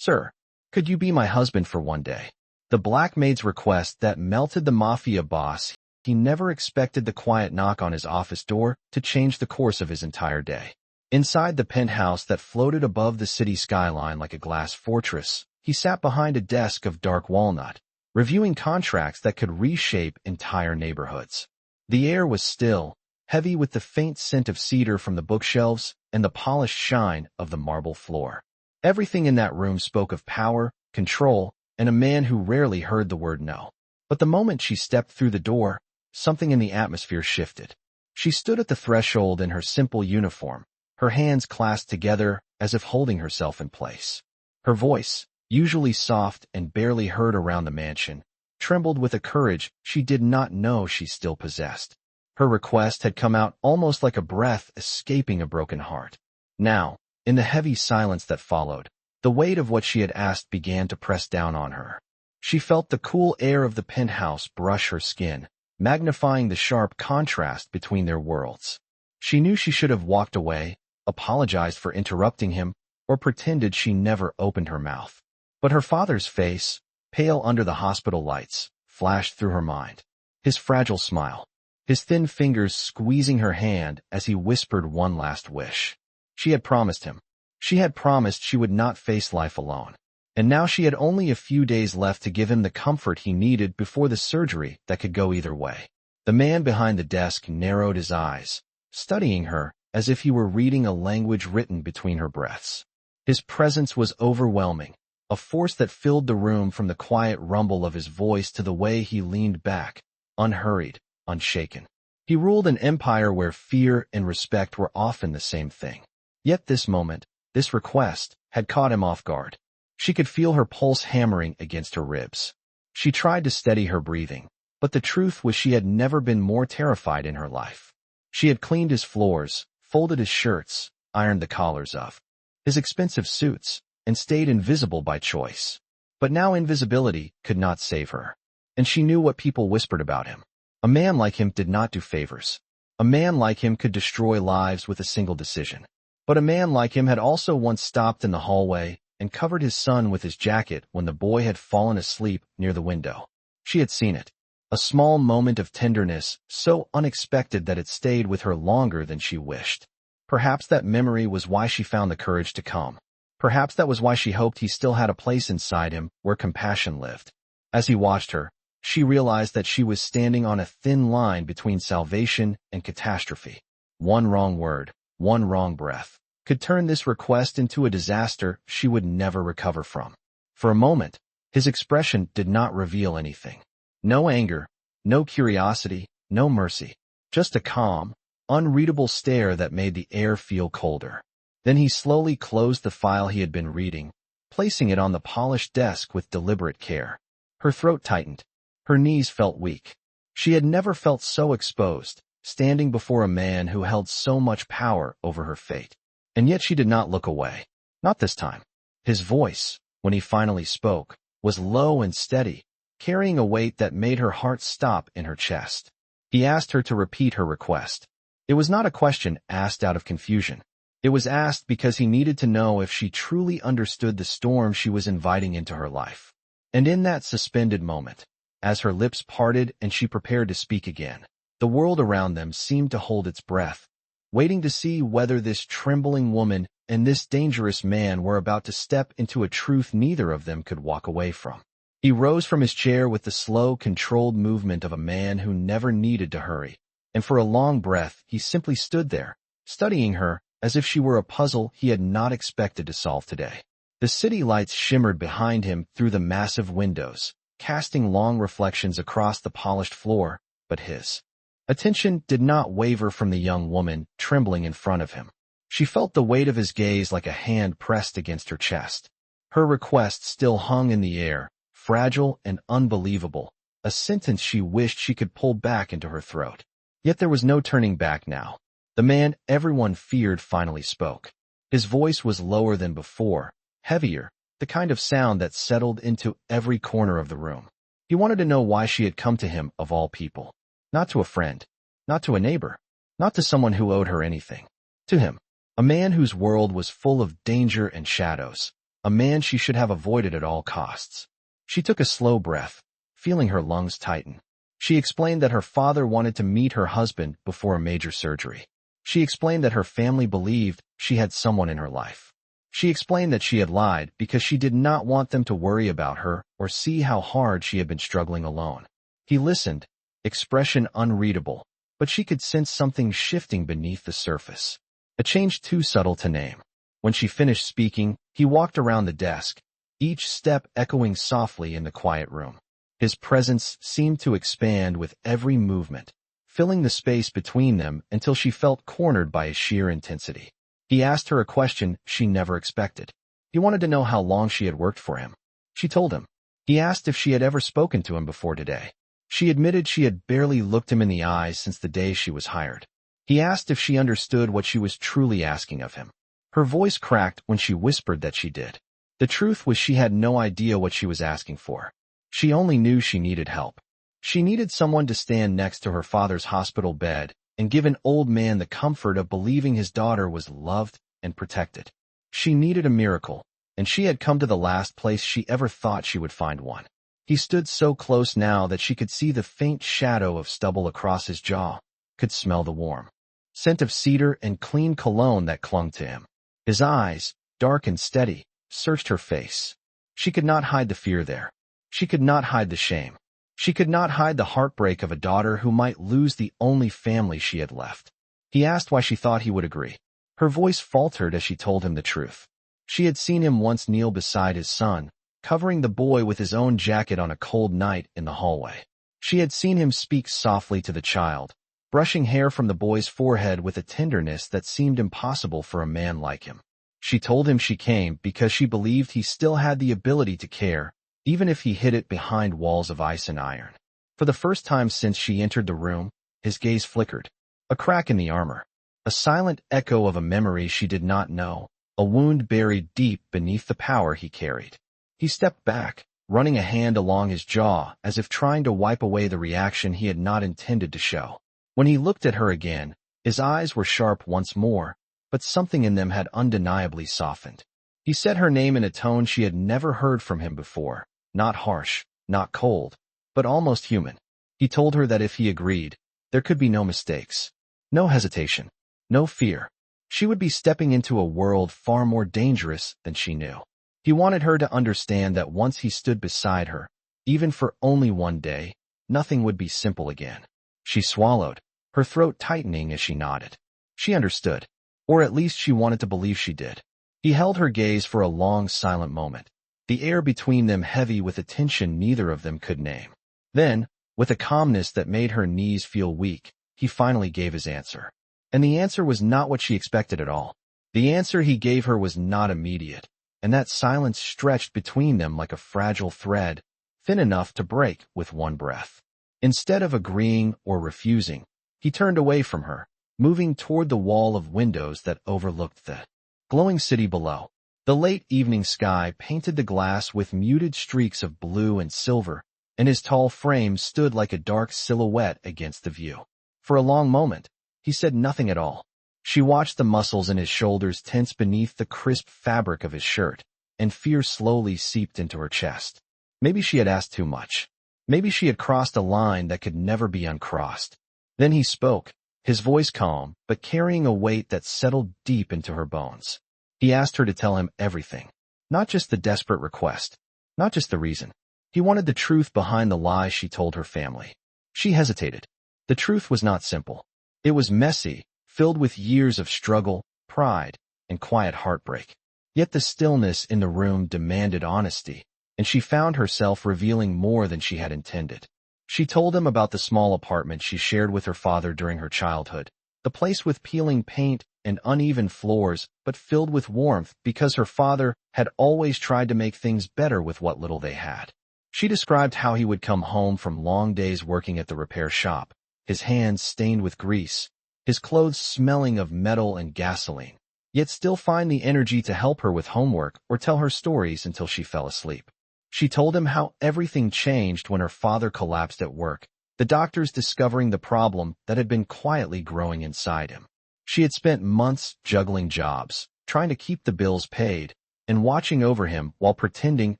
"Sir, could you be my husband for one day?" The black maid's request that melted the Mafia boss. He never expected the quiet knock on his office door to change the course of his entire day. Inside the penthouse that floated above the city skyline like a glass fortress, he sat behind a desk of dark walnut, reviewing contracts that could reshape entire neighborhoods. The air was still, heavy with the faint scent of cedar from the bookshelves and the polished shine of the marble floor. Everything in that room spoke of power, control, and a man who rarely heard the word no. But the moment she stepped through the door, something in the atmosphere shifted. She stood at the threshold in her simple uniform, her hands clasped together as if holding herself in place. Her voice, usually soft and barely heard around the mansion, trembled with a courage she did not know she still possessed. Her request had come out almost like a breath escaping a broken heart. Now, in the heavy silence that followed, the weight of what she had asked began to press down on her. She felt the cool air of the penthouse brush her skin, magnifying the sharp contrast between their worlds. She knew she should have walked away, apologized for interrupting him, or pretended she never opened her mouth. But her father's face, pale under the hospital lights, flashed through her mind. His fragile smile, his thin fingers squeezing her hand as he whispered one last wish. She had promised him. She had promised she would not face life alone. And now she had only a few days left to give him the comfort he needed before the surgery that could go either way. The man behind the desk narrowed his eyes, studying her as if he were reading a language written between her breaths. His presence was overwhelming, a force that filled the room from the quiet rumble of his voice to the way he leaned back, unhurried, unshaken. He ruled an empire where fear and respect were often the same thing. Yet this moment, this request, had caught him off guard. She could feel her pulse hammering against her ribs. She tried to steady her breathing, but the truth was she had never been more terrified in her life. She had cleaned his floors, folded his shirts, ironed the collars of his expensive suits, and stayed invisible by choice. But now invisibility could not save her. And she knew what people whispered about him. A man like him did not do favors. A man like him could destroy lives with a single decision. But a man like him had also once stopped in the hallway and covered his son with his jacket when the boy had fallen asleep near the window. She had seen it. A small moment of tenderness, so unexpected that it stayed with her longer than she wished. Perhaps that memory was why she found the courage to come. Perhaps that was why she hoped he still had a place inside him where compassion lived. As he watched her, she realized that she was standing on a thin line between salvation and catastrophe. One wrong word, one wrong breath, could turn this request into a disaster she would never recover from. For a moment, his expression did not reveal anything. No anger, no curiosity, no mercy. Just a calm, unreadable stare that made the air feel colder. Then he slowly closed the file he had been reading, placing it on the polished desk with deliberate care. Her throat tightened. Her knees felt weak. She had never felt so exposed, standing before a man who held so much power over her fate. And yet she did not look away. Not this time. His voice, when he finally spoke, was low and steady, carrying a weight that made her heart stop in her chest. He asked her to repeat her request. It was not a question asked out of confusion. It was asked because he needed to know if she truly understood the storm she was inviting into her life. And in that suspended moment, as her lips parted and she prepared to speak again, the world around them seemed to hold its breath, waiting to see whether this trembling woman and this dangerous man were about to step into a truth neither of them could walk away from. He rose from his chair with the slow, controlled movement of a man who never needed to hurry, and for a long breath he simply stood there, studying her as if she were a puzzle he had not expected to solve today. The city lights shimmered behind him through the massive windows, casting long reflections across the polished floor, but his attention did not waver from the young woman trembling in front of him. She felt the weight of his gaze like a hand pressed against her chest. Her request still hung in the air, fragile and unbelievable, a sentence she wished she could pull back into her throat. Yet there was no turning back now. The man everyone feared finally spoke. His voice was lower than before, heavier, the kind of sound that settled into every corner of the room. He wanted to know why she had come to him of all people. Not to a friend, not to a neighbor, not to someone who owed her anything. To him, a man whose world was full of danger and shadows, a man she should have avoided at all costs. She took a slow breath, feeling her lungs tighten. She explained that her father wanted to meet her husband before a major surgery. She explained that her family believed she had someone in her life. She explained that she had lied because she did not want them to worry about her or see how hard she had been struggling alone. He listened, expression unreadable, but she could sense something shifting beneath the surface. A change too subtle to name. When she finished speaking, he walked around the desk, each step echoing softly in the quiet room. His presence seemed to expand with every movement, filling the space between them until she felt cornered by his sheer intensity. He asked her a question she never expected. He wanted to know how long she had worked for him. She told him. He asked if she had ever spoken to him before today. She admitted she had barely looked him in the eyes since the day she was hired. He asked if she understood what she was truly asking of him. Her voice cracked when she whispered that she did. The truth was she had no idea what she was asking for. She only knew she needed help. She needed someone to stand next to her father's hospital bed and give an old man the comfort of believing his daughter was loved and protected. She needed a miracle, and she had come to the last place she ever thought she would find one. He stood so close now that she could see the faint shadow of stubble across his jaw, could smell the warm scent of cedar and clean cologne that clung to him. His eyes, dark and steady, searched her face. She could not hide the fear there. She could not hide the shame. She could not hide the heartbreak of a daughter who might lose the only family she had left. He asked why she thought he would agree. Her voice faltered as she told him the truth. She had seen him once kneel beside his son, covering the boy with his own jacket on a cold night in the hallway. She had seen him speak softly to the child, brushing hair from the boy's forehead with a tenderness that seemed impossible for a man like him. She told him she came because she believed he still had the ability to care, even if he hid it behind walls of ice and iron. For the first time since she entered the room, his gaze flickered. A crack in the armor. A silent echo of a memory she did not know, a wound buried deep beneath the power he carried. He stepped back, running a hand along his jaw as if trying to wipe away the reaction he had not intended to show. When he looked at her again, his eyes were sharp once more, but something in them had undeniably softened. He said her name in a tone she had never heard from him before, not harsh, not cold, but almost human. He told her that if he agreed, there could be no mistakes, no hesitation, no fear. She would be stepping into a world far more dangerous than she knew. He wanted her to understand that once he stood beside her, even for only one day, nothing would be simple again. She swallowed, her throat tightening as she nodded. She understood, or at least she wanted to believe she did. He held her gaze for a long, silent moment, the air between them heavy with a tension neither of them could name. Then, with a calmness that made her knees feel weak, he finally gave his answer. And the answer was not what she expected at all. The answer he gave her was not immediate, and that silence stretched between them like a fragile thread, thin enough to break with one breath. Instead of agreeing or refusing, he turned away from her, moving toward the wall of windows that overlooked the glowing city below. The late evening sky painted the glass with muted streaks of blue and silver, and his tall frame stood like a dark silhouette against the view. For a long moment, he said nothing at all. She watched the muscles in his shoulders tense beneath the crisp fabric of his shirt, and fear slowly seeped into her chest. Maybe she had asked too much. Maybe she had crossed a line that could never be uncrossed. Then he spoke, his voice calm, but carrying a weight that settled deep into her bones. He asked her to tell him everything. Not just the desperate request. Not just the reason. He wanted the truth behind the lie she told her family. She hesitated. The truth was not simple. It was messy, filled with years of struggle, pride, and quiet heartbreak. Yet the stillness in the room demanded honesty, and she found herself revealing more than she had intended. She told him about the small apartment she shared with her father during her childhood, the place with peeling paint and uneven floors, but filled with warmth because her father had always tried to make things better with what little they had. She described how he would come home from long days working at the repair shop, his hands stained with grease, his clothes smelling of metal and gasoline, yet still find the energy to help her with homework or tell her stories until she fell asleep. She told him how everything changed when her father collapsed at work, the doctors discovering the problem that had been quietly growing inside him. She had spent months juggling jobs, trying to keep the bills paid, and watching over him while pretending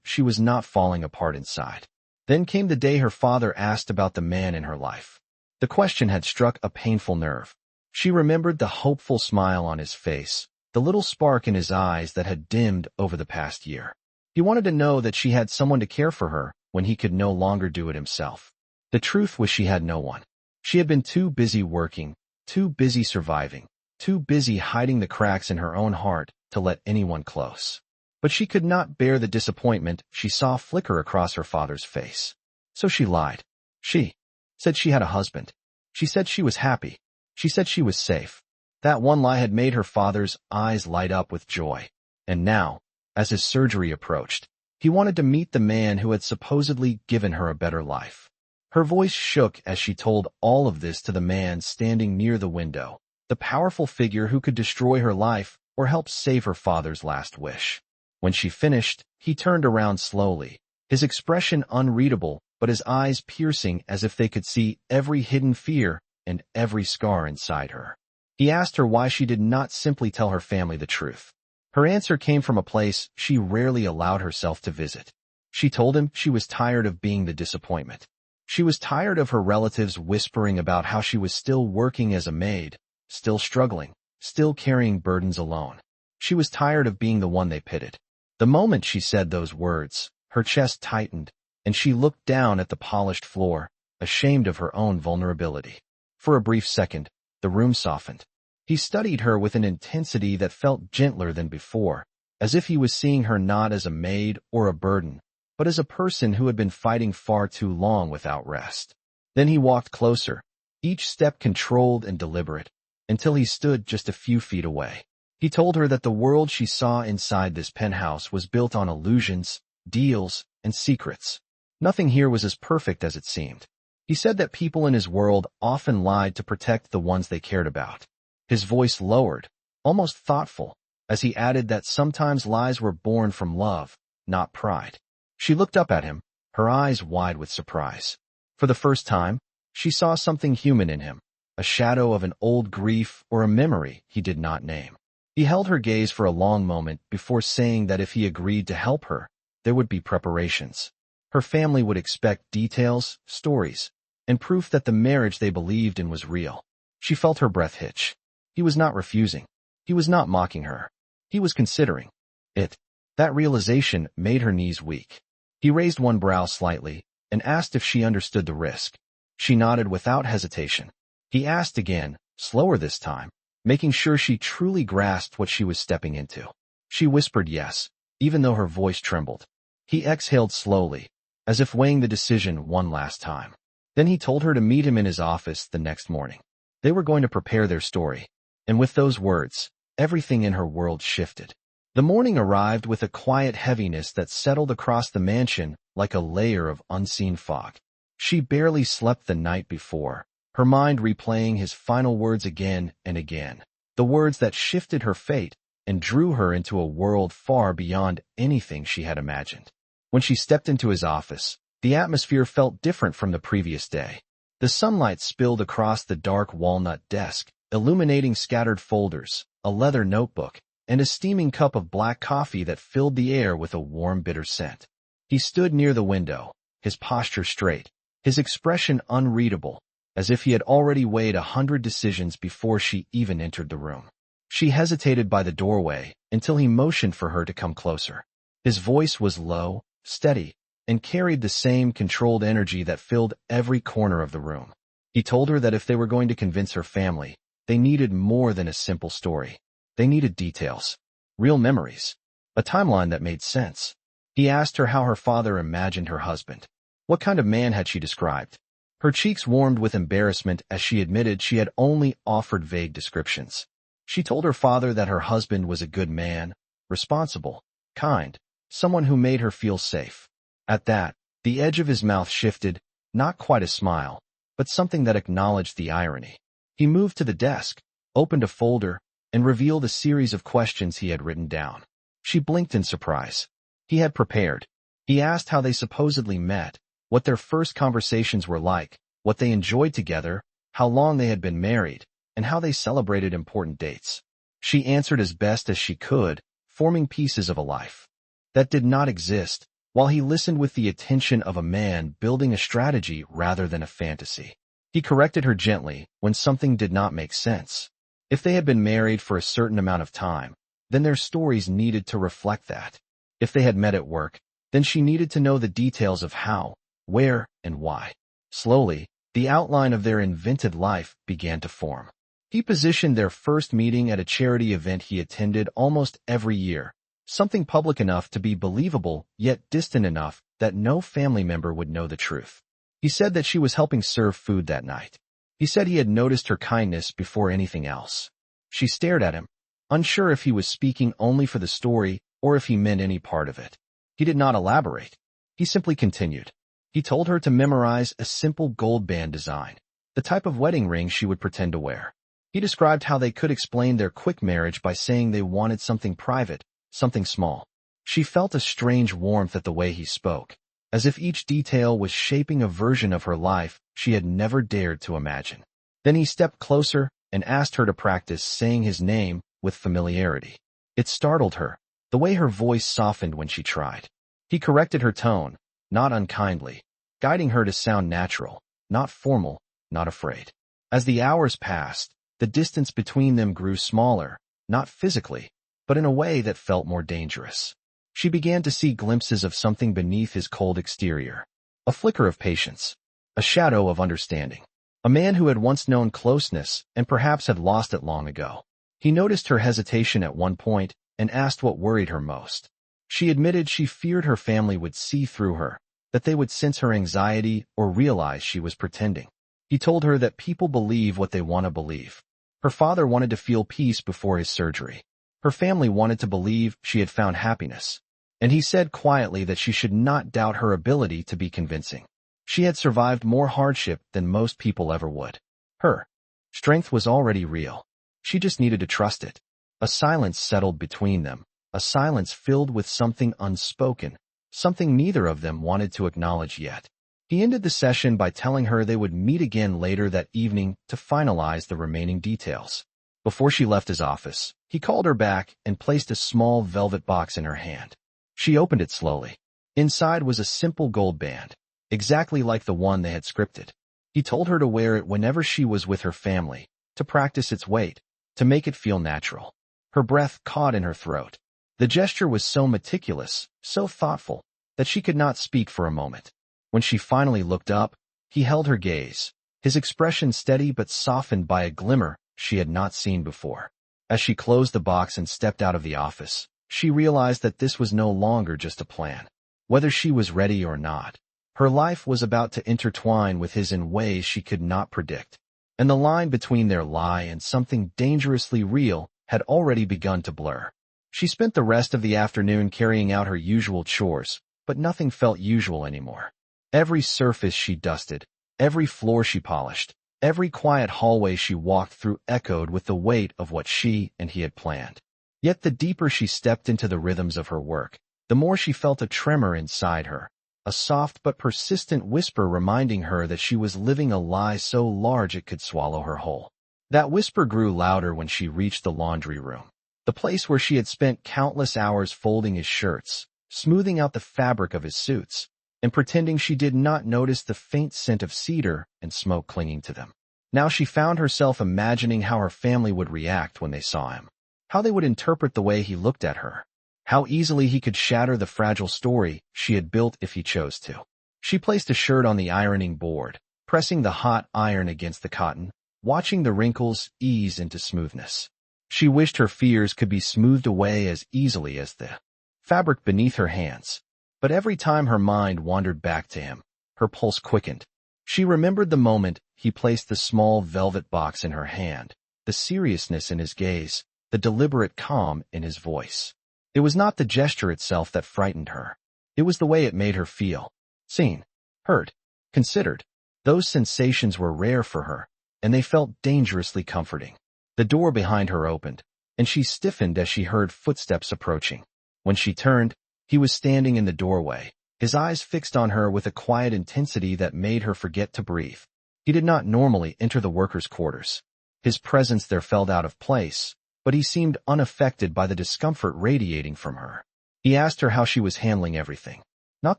she was not falling apart inside. Then came the day her father asked about the man in her life. The question had struck a painful nerve. She remembered the hopeful smile on his face, the little spark in his eyes that had dimmed over the past year. He wanted to know that she had someone to care for her when he could no longer do it himself. The truth was she had no one. She had been too busy working, too busy surviving, too busy hiding the cracks in her own heart to let anyone close. But she could not bear the disappointment she saw flicker across her father's face. So she lied. She said she had a husband. She said she was happy. She said she was safe. That one lie had made her father's eyes light up with joy. And now, as his surgery approached, he wanted to meet the man who had supposedly given her a better life. Her voice shook as she told all of this to the man standing near the window, the powerful figure who could destroy her life or help save her father's last wish. When she finished, he turned around slowly, his expression unreadable but his eyes piercing as if they could see every hidden fear and every scar inside her. He asked her why she did not simply tell her family the truth. Her answer came from a place she rarely allowed herself to visit. She told him she was tired of being the disappointment. She was tired of her relatives whispering about how she was still working as a maid, still struggling, still carrying burdens alone. She was tired of being the one they pitied. The moment she said those words, her chest tightened, and she looked down at the polished floor, ashamed of her own vulnerability. For a brief second, the room softened. He studied her with an intensity that felt gentler than before, as if he was seeing her not as a maid or a burden, but as a person who had been fighting far too long without rest. Then he walked closer, each step controlled and deliberate, until he stood just a few feet away. He told her that the world she saw inside this penthouse was built on illusions, deals, and secrets. Nothing here was as perfect as it seemed. He said that people in his world often lied to protect the ones they cared about. His voice lowered, almost thoughtful, as he added that sometimes lies were born from love, not pride. She looked up at him, her eyes wide with surprise. For the first time, she saw something human in him, a shadow of an old grief or a memory he did not name. He held her gaze for a long moment before saying that if he agreed to help her, there would be preparations. Her family would expect details, stories, and proof that the marriage they believed in was real. She felt her breath hitch. He was not refusing. He was not mocking her. He was considering it. That realization made her knees weak. He raised one brow slightly and asked if she understood the risk. She nodded without hesitation. He asked again, slower this time, making sure she truly grasped what she was stepping into. She whispered yes, even though her voice trembled. He exhaled slowly, as if weighing the decision one last time. Then he told her to meet him in his office the next morning. They were going to prepare their story. And with those words, everything in her world shifted. The morning arrived with a quiet heaviness that settled across the mansion like a layer of unseen fog. She barely slept the night before, her mind replaying his final words again and again, the words that shifted her fate and drew her into a world far beyond anything she had imagined. When she stepped into his office, the atmosphere felt different from the previous day. The sunlight spilled across the dark walnut desk, illuminating scattered folders, a leather notebook, and a steaming cup of black coffee that filled the air with a warm, bitter scent. He stood near the window, his posture straight, his expression unreadable, as if he had already weighed 100 decisions before she even entered the room. She hesitated by the doorway until he motioned for her to come closer. His voice was low, steady, and carried the same controlled energy that filled every corner of the room. He told her that if they were going to convince her family, they needed more than a simple story. They needed details, real memories, a timeline that made sense. He asked her how her father imagined her husband. What kind of man had she described? Her cheeks warmed with embarrassment as she admitted she had only offered vague descriptions. She told her father that her husband was a good man, responsible, kind, someone who made her feel safe. At that, the edge of his mouth shifted, not quite a smile, but something that acknowledged the irony. He moved to the desk, opened a folder, and revealed a series of questions he had written down. She blinked in surprise. He had prepared. He asked how they supposedly met, what their first conversations were like, what they enjoyed together, how long they had been married, and how they celebrated important dates. She answered as best as she could, forming pieces of a life that did not exist, while he listened with the attention of a man building a strategy rather than a fantasy. He corrected her gently when something did not make sense. If they had been married for a certain amount of time, then their stories needed to reflect that. If they had met at work, then she needed to know the details of how, where, and why. Slowly, the outline of their invented life began to form. He positioned their first meeting at a charity event he attended almost every year, something public enough to be believable, yet distant enough that no family member would know the truth. He said that she was helping serve food that night. He said he had noticed her kindness before anything else. She stared at him, unsure if he was speaking only for the story or if he meant any part of it. He did not elaborate. He simply continued. He told her to memorize a simple gold band design, the type of wedding ring she would pretend to wear. He described how they could explain their quick marriage by saying they wanted something private, something small. She felt a strange warmth at the way he spoke, as if each detail was shaping a version of her life she had never dared to imagine. Then he stepped closer and asked her to practice saying his name with familiarity. It startled her, the way her voice softened when she tried. He corrected her tone, not unkindly, guiding her to sound natural, not formal, not afraid. As the hours passed, the distance between them grew smaller, not physically, but in a way that felt more dangerous. She began to see glimpses of something beneath his cold exterior. A flicker of patience, a shadow of understanding. A man who had once known closeness and perhaps had lost it long ago. He noticed her hesitation at one point and asked what worried her most. She admitted she feared her family would see through her, that they would sense her anxiety or realize she was pretending. He told her that people believe what they want to believe. Her father wanted to feel peace before his surgery. Her family wanted to believe she had found happiness. And he said quietly that she should not doubt her ability to be convincing. She had survived more hardship than most people ever would. Her strength was already real. She just needed to trust it. A silence settled between them, a silence filled with something unspoken, something neither of them wanted to acknowledge yet. He ended the session by telling her they would meet again later that evening to finalize the remaining details. Before she left his office, he called her back and placed a small velvet box in her hand. She opened it slowly. Inside was a simple gold band, exactly like the one they had scripted. He told her to wear it whenever she was with her family, to practice its weight, to make it feel natural. Her breath caught in her throat. The gesture was so meticulous, so thoughtful, that she could not speak for a moment. When she finally looked up, he held her gaze, his expression steady but softened by a glimmer she had not seen before. As she closed the box and stepped out of the office, she realized that this was no longer just a plan. Whether she was ready or not, her life was about to intertwine with his in ways she could not predict. And the line between their lie and something dangerously real had already begun to blur. She spent the rest of the afternoon carrying out her usual chores, but nothing felt usual anymore. Every surface she dusted, every floor she polished, every quiet hallway she walked through echoed with the weight of what she and he had planned. Yet the deeper she stepped into the rhythms of her work, the more she felt a tremor inside her, a soft but persistent whisper reminding her that she was living a lie so large it could swallow her whole. That whisper grew louder when she reached the laundry room, the place where she had spent countless hours folding his shirts, smoothing out the fabric of his suits, and pretending she did not notice the faint scent of cedar and smoke clinging to them. Now she found herself imagining how her family would react when they saw him, how they would interpret the way he looked at her, how easily he could shatter the fragile story she had built if he chose to. She placed a shirt on the ironing board, pressing the hot iron against the cotton, watching the wrinkles ease into smoothness. She wished her fears could be smoothed away as easily as the fabric beneath her hands. But every time her mind wandered back to him, her pulse quickened. She remembered the moment he placed the small velvet box in her hand, the seriousness in his gaze, the deliberate calm in his voice. It was not the gesture itself that frightened her. It was the way it made her feel. Seen, heard, considered. Those sensations were rare for her, and they felt dangerously comforting. The door behind her opened, and she stiffened as she heard footsteps approaching. When she turned, he was standing in the doorway, his eyes fixed on her with a quiet intensity that made her forget to breathe. He did not normally enter the workers' quarters. His presence there felt out of place, but he seemed unaffected by the discomfort radiating from her. He asked her how she was handling everything. Not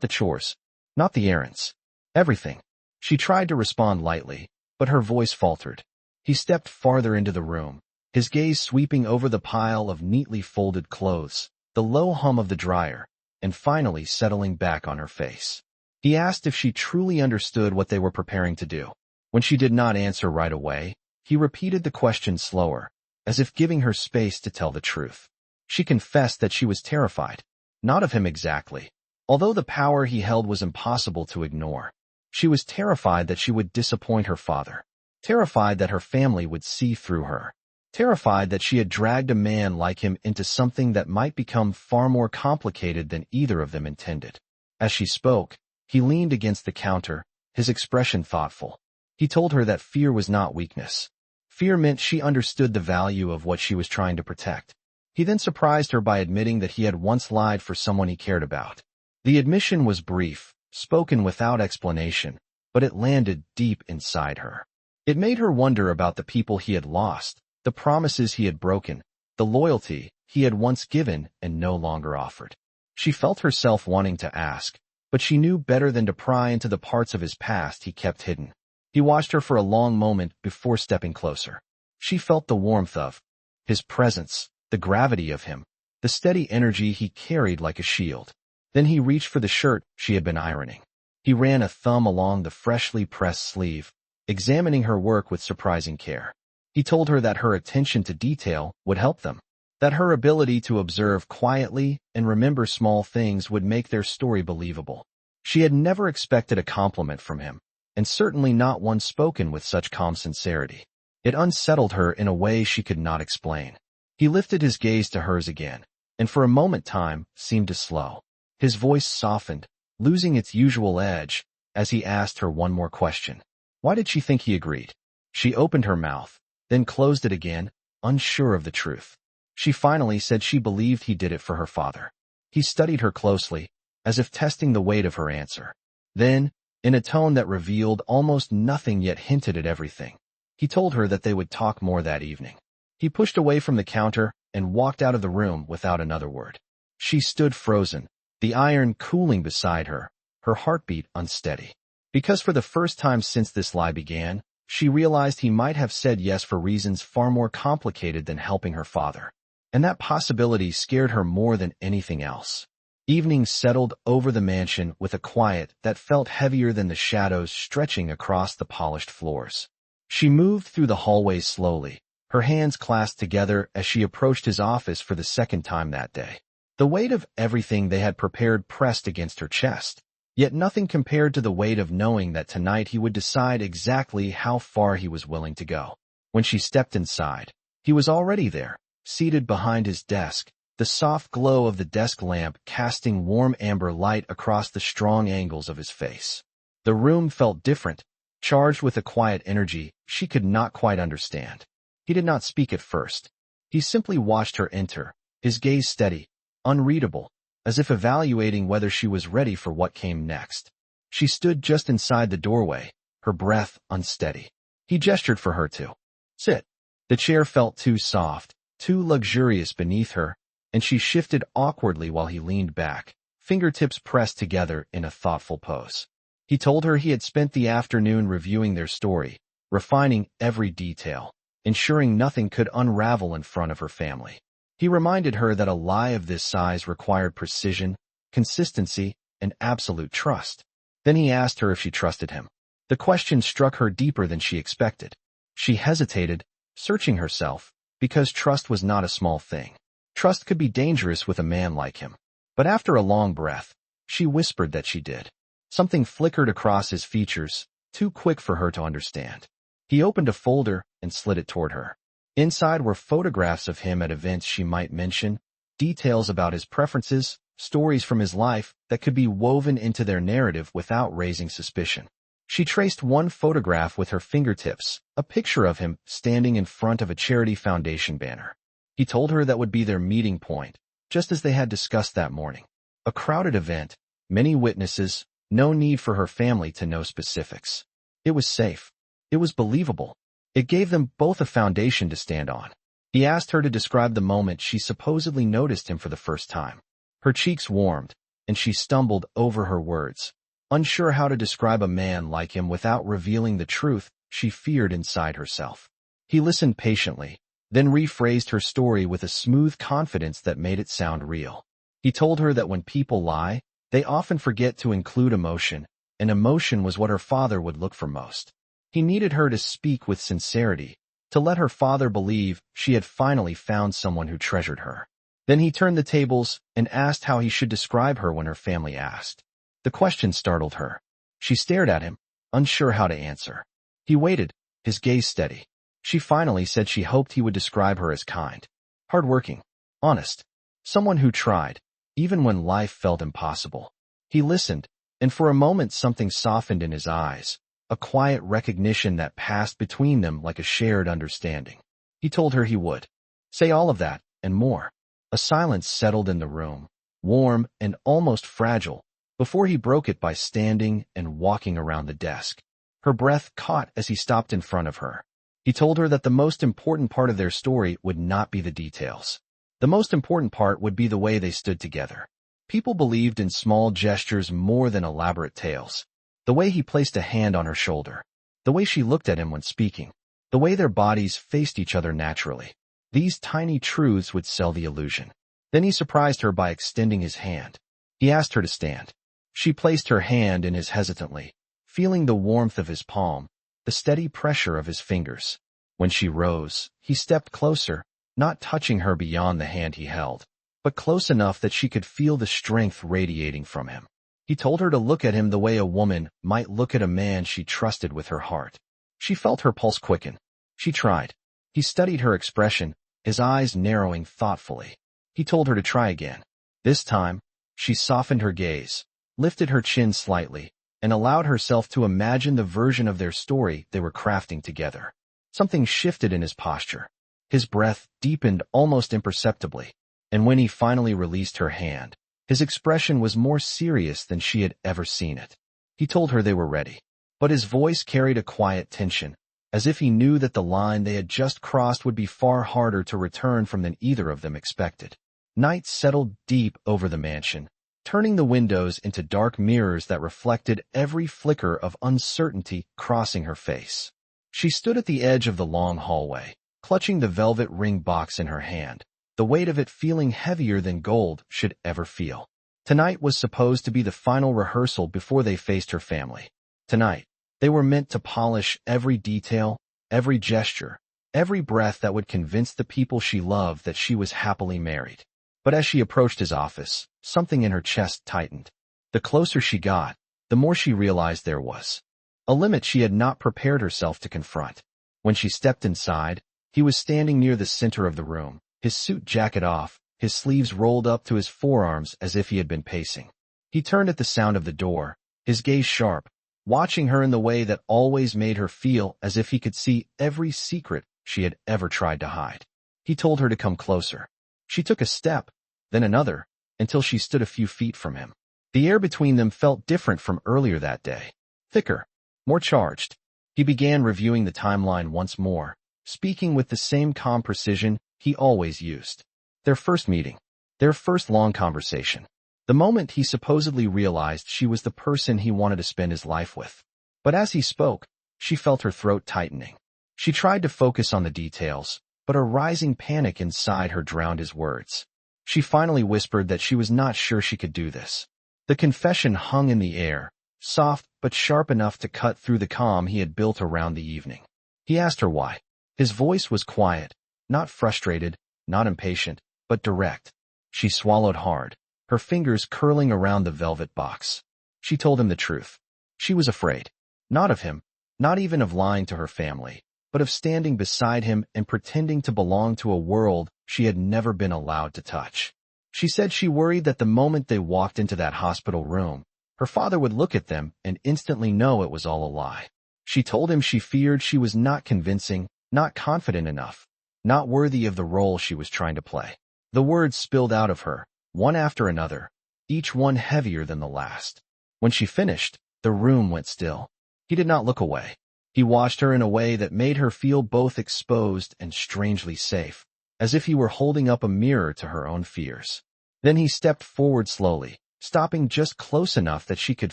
the chores, not the errands, everything. She tried to respond lightly, but her voice faltered. He stepped farther into the room, his gaze sweeping over the pile of neatly folded clothes, the low hum of the dryer, and finally settling back on her face. He asked if she truly understood what they were preparing to do. When she did not answer right away, he repeated the question slower, as if giving her space to tell the truth. She confessed that she was terrified, not of him exactly, although the power he held was impossible to ignore. She was terrified that she would disappoint her father, terrified that her family would see through her, terrified that she had dragged a man like him into something that might become far more complicated than either of them intended. As she spoke, he leaned against the counter, his expression thoughtful. He told her that fear was not weakness. Fear meant she understood the value of what she was trying to protect. He then surprised her by admitting that he had once lied for someone he cared about. The admission was brief, spoken without explanation, but it landed deep inside her. It made her wonder about the people he had lost, the promises he had broken, the loyalty he had once given and no longer offered. She felt herself wanting to ask, but she knew better than to pry into the parts of his past he kept hidden. He watched her for a long moment before stepping closer. She felt the warmth of his presence, the gravity of him, the steady energy he carried like a shield. Then he reached for the shirt she had been ironing. He ran a thumb along the freshly pressed sleeve, examining her work with surprising care. He told her that her attention to detail would help them, that her ability to observe quietly and remember small things would make their story believable. She had never expected a compliment from him, and certainly not one spoken with such calm sincerity. It unsettled her in a way she could not explain. He lifted his gaze to hers again, and for a moment time seemed to slow. His voice softened, losing its usual edge, as he asked her one more question. Why did she think he agreed? She opened her mouth, then closed it again, unsure of the truth. She finally said she believed he did it for her father. He studied her closely, as if testing the weight of her answer. Then, in a tone that revealed almost nothing yet hinted at everything, he told her that they would talk more that evening. He pushed away from the counter and walked out of the room without another word. She stood frozen, the iron cooling beside her, her heartbeat unsteady. Because for the first time since this lie began, she realized he might have said yes for reasons far more complicated than helping her father. And that possibility scared her more than anything else. Evening settled over the mansion with a quiet that felt heavier than the shadows stretching across the polished floors. She moved through the hallways slowly, her hands clasped together as she approached his office for the second time that day. The weight of everything they had prepared pressed against her chest, yet nothing compared to the weight of knowing that tonight he would decide exactly how far he was willing to go. When she stepped inside, he was already there, seated behind his desk, the soft glow of the desk lamp casting warm amber light across the strong angles of his face. The room felt different, charged with a quiet energy she could not quite understand. He did not speak at first. He simply watched her enter, his gaze steady, unreadable, as if evaluating whether she was ready for what came next. She stood just inside the doorway, her breath unsteady. He gestured for her to sit. The chair felt too soft, too luxurious beneath her, and she shifted awkwardly while he leaned back, fingertips pressed together in a thoughtful pose. He told her he had spent the afternoon reviewing their story, refining every detail, ensuring nothing could unravel in front of her family. He reminded her that a lie of this size required precision, consistency, and absolute trust. Then he asked her if she trusted him. The question struck her deeper than she expected. She hesitated, searching herself, because trust was not a small thing. Trust could be dangerous with a man like him. But after a long breath, she whispered that she did. Something flickered across his features, too quick for her to understand. He opened a folder and slid it toward her. Inside were photographs of him at events she might mention, details about his preferences, stories from his life that could be woven into their narrative without raising suspicion. She traced one photograph with her fingertips, a picture of him standing in front of a charity foundation banner. He told her that would be their meeting point, just as they had discussed that morning. A crowded event, many witnesses, no need for her family to know specifics. It was safe. It was believable. It gave them both a foundation to stand on. He asked her to describe the moment she supposedly noticed him for the first time. Her cheeks warmed, and she stumbled over her words. Unsure how to describe a man like him without revealing the truth she feared inside herself. He listened patiently, then rephrased her story with a smooth confidence that made it sound real. He told her that when people lie, they often forget to include emotion, and emotion was what her father would look for most. He needed her to speak with sincerity, to let her father believe she had finally found someone who treasured her. Then he turned the tables and asked how he should describe her when her family asked. The question startled her. She stared at him, unsure how to answer. He waited, his gaze steady. She finally said she hoped he would describe her as kind, hardworking, honest, someone who tried, even when life felt impossible. He listened, and for a moment something softened in his eyes, a quiet recognition that passed between them like a shared understanding. He told her he would say all of that, and more. A silence settled in the room, warm and almost fragile, before he broke it by standing and walking around the desk. Her breath caught as he stopped in front of her. He told her that the most important part of their story would not be the details. The most important part would be the way they stood together. People believed in small gestures more than elaborate tales. The way he placed a hand on her shoulder. The way she looked at him when speaking. The way their bodies faced each other naturally. These tiny truths would sell the illusion. Then he surprised her by extending his hand. He asked her to stand. She placed her hand in his hesitantly, feeling the warmth of his palm, the steady pressure of his fingers. When she rose, he stepped closer, not touching her beyond the hand he held, but close enough that she could feel the strength radiating from him. He told her to look at him the way a woman might look at a man she trusted with her heart. She felt her pulse quicken. She tried. He studied her expression, his eyes narrowing thoughtfully. He told her to try again. This time, she softened her gaze, lifted her chin slightly, and allowed herself to imagine the version of their story they were crafting together. Something shifted in his posture. His breath deepened almost imperceptibly, and when he finally released her hand, his expression was more serious than she had ever seen it. He told her they were ready, but his voice carried a quiet tension, as if he knew that the line they had just crossed would be far harder to return from than either of them expected. Night settled deep over the mansion, turning the windows into dark mirrors that reflected every flicker of uncertainty crossing her face. She stood at the edge of the long hallway, clutching the velvet ring box in her hand, the weight of it feeling heavier than gold should ever feel. Tonight was supposed to be the final rehearsal before they faced her family. Tonight, they were meant to polish every detail, every gesture, every breath that would convince the people she loved that she was happily married. But as she approached his office, something in her chest tightened. The closer she got, the more she realized there was a limit she had not prepared herself to confront. When she stepped inside, he was standing near the center of the room, his suit jacket off, his sleeves rolled up to his forearms as if he had been pacing. He turned at the sound of the door, his gaze sharp, watching her in the way that always made her feel as if he could see every secret she had ever tried to hide. He told her to come closer. She took a step, then another, until she stood a few feet from him. The air between them felt different from earlier that day. Thicker, more charged. He began reviewing the timeline once more, speaking with the same calm precision he always used. Their first meeting. Their first long conversation. The moment he supposedly realized she was the person he wanted to spend his life with. But as he spoke, she felt her throat tightening. She tried to focus on the details, but a rising panic inside her drowned his words. She finally whispered that she was not sure she could do this. The confession hung in the air, soft but sharp enough to cut through the calm he had built around the evening. He asked her why. His voice was quiet, not frustrated, not impatient, but direct. She swallowed hard, her fingers curling around the velvet box. She told him the truth. She was afraid. Not of him, not even of lying to her family, but of standing beside him and pretending to belong to a world she had never been allowed to touch. She said she worried that the moment they walked into that hospital room, her father would look at them and instantly know it was all a lie. She told him she feared she was not convincing, not confident enough, not worthy of the role she was trying to play. The words spilled out of her, one after another, each one heavier than the last. When she finished, the room went still. He did not look away. He watched her in a way that made her feel both exposed and strangely safe. as if he were holding up a mirror to her own fears. Then he stepped forward slowly, stopping just close enough that she could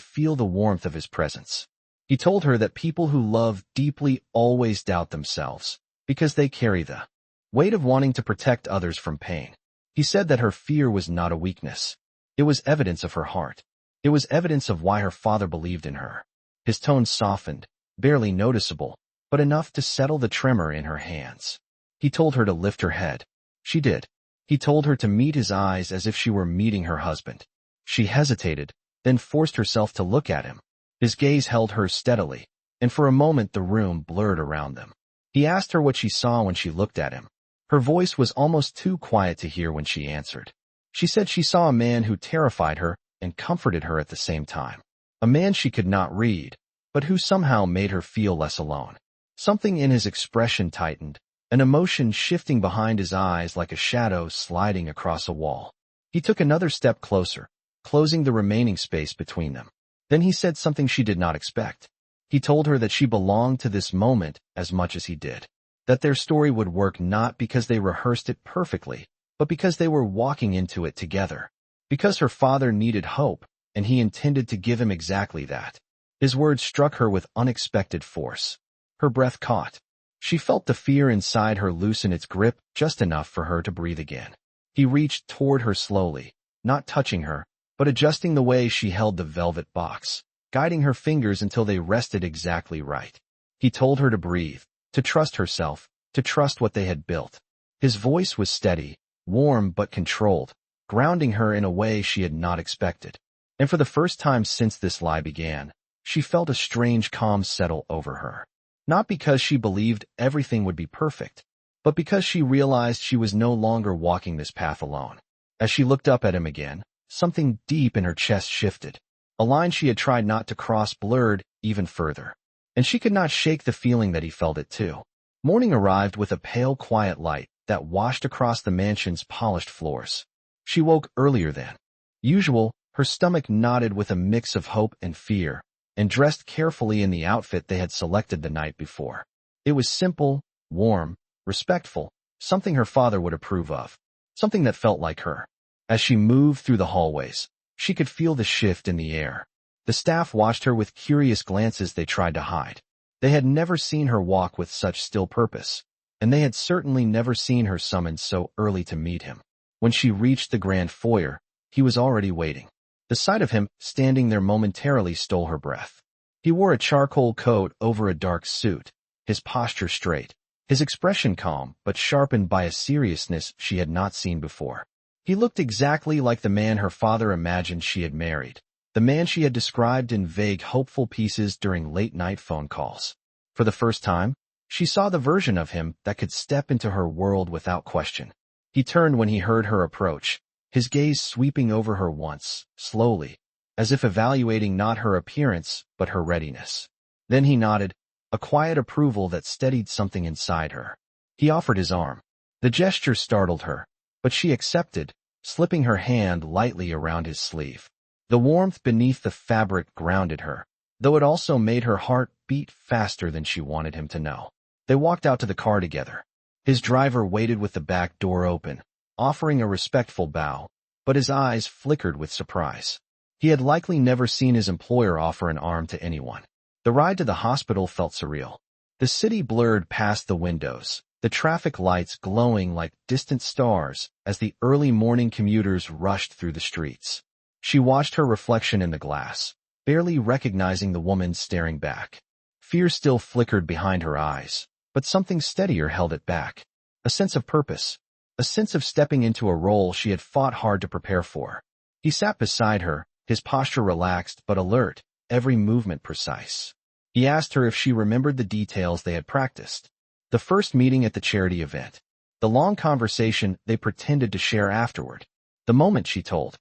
feel the warmth of his presence. He told her that people who love deeply always doubt themselves, because they carry the weight of wanting to protect others from pain. He said that her fear was not a weakness. It was evidence of her heart. It was evidence of why her father believed in her. His tone softened, barely noticeable, but enough to settle the tremor in her hands. He told her to lift her head. She did. He told her to meet his eyes as if she were meeting her husband. She hesitated, then forced herself to look at him. His gaze held hers steadily, and for a moment the room blurred around them. He asked her what she saw when she looked at him. Her voice was almost too quiet to hear when she answered. She said she saw a man who terrified her and comforted her at the same time. A man she could not read, but who somehow made her feel less alone. Something in his expression tightened, an emotion shifting behind his eyes like a shadow sliding across a wall. He took another step closer, closing the remaining space between them. Then he said something she did not expect. He told her that she belonged to this moment as much as he did. That their story would work not because they rehearsed it perfectly, but because they were walking into it together. Because her father needed hope, and he intended to give him exactly that. His words struck her with unexpected force. Her breath caught. She felt the fear inside her loosen its grip just enough for her to breathe again. He reached toward her slowly, not touching her, but adjusting the way she held the velvet box, guiding her fingers until they rested exactly right. He told her to breathe, to trust herself, to trust what they had built. His voice was steady, warm but controlled, grounding her in a way she had not expected. And for the first time since this lie began, she felt a strange calm settle over her. Not because she believed everything would be perfect, but because she realized she was no longer walking this path alone. As she looked up at him again, something deep in her chest shifted. A line she had tried not to cross blurred even further. And she could not shake the feeling that he felt it too. Morning arrived with a pale, quiet light that washed across the mansion's polished floors. She woke earlier than usual, her stomach knotted with a mix of hope and fear, and dressed carefully in the outfit they had selected the night before. It was simple, warm, respectful, something her father would approve of, something that felt like her. As she moved through the hallways, she could feel the shift in the air. The staff watched her with curious glances they tried to hide. They had never seen her walk with such still purpose, and they had certainly never seen her summoned so early to meet him. When she reached the grand foyer, he was already waiting. The sight of him standing there momentarily stole her breath. He wore a charcoal coat over a dark suit, his posture straight, his expression calm but sharpened by a seriousness she had not seen before. He looked exactly like the man her father imagined she had married, the man she had described in vague, hopeful pieces during late-night phone calls. For the first time, she saw the version of him that could step into her world without question. He turned when he heard her approach, his gaze sweeping over her once, slowly, as if evaluating not her appearance but her readiness. Then he nodded, a quiet approval that steadied something inside her. He offered his arm. The gesture startled her, but she accepted, slipping her hand lightly around his sleeve. The warmth beneath the fabric grounded her, though it also made her heart beat faster than she wanted him to know. They walked out to the car together. His driver waited with the back door open, offering a respectful bow, but his eyes flickered with surprise. He had likely never seen his employer offer an arm to anyone. The ride to the hospital felt surreal. The city blurred past the windows, the traffic lights glowing like distant stars as the early morning commuters rushed through the streets. She watched her reflection in the glass, barely recognizing the woman staring back. Fear still flickered behind her eyes, but something steadier held it back. A sense of purpose, a sense of stepping into a role she had fought hard to prepare for. He sat beside her, his posture relaxed but alert, every movement precise. He asked her if she remembered the details they had practiced. The first meeting at the charity event. The long conversation they pretended to share afterward. The moment she told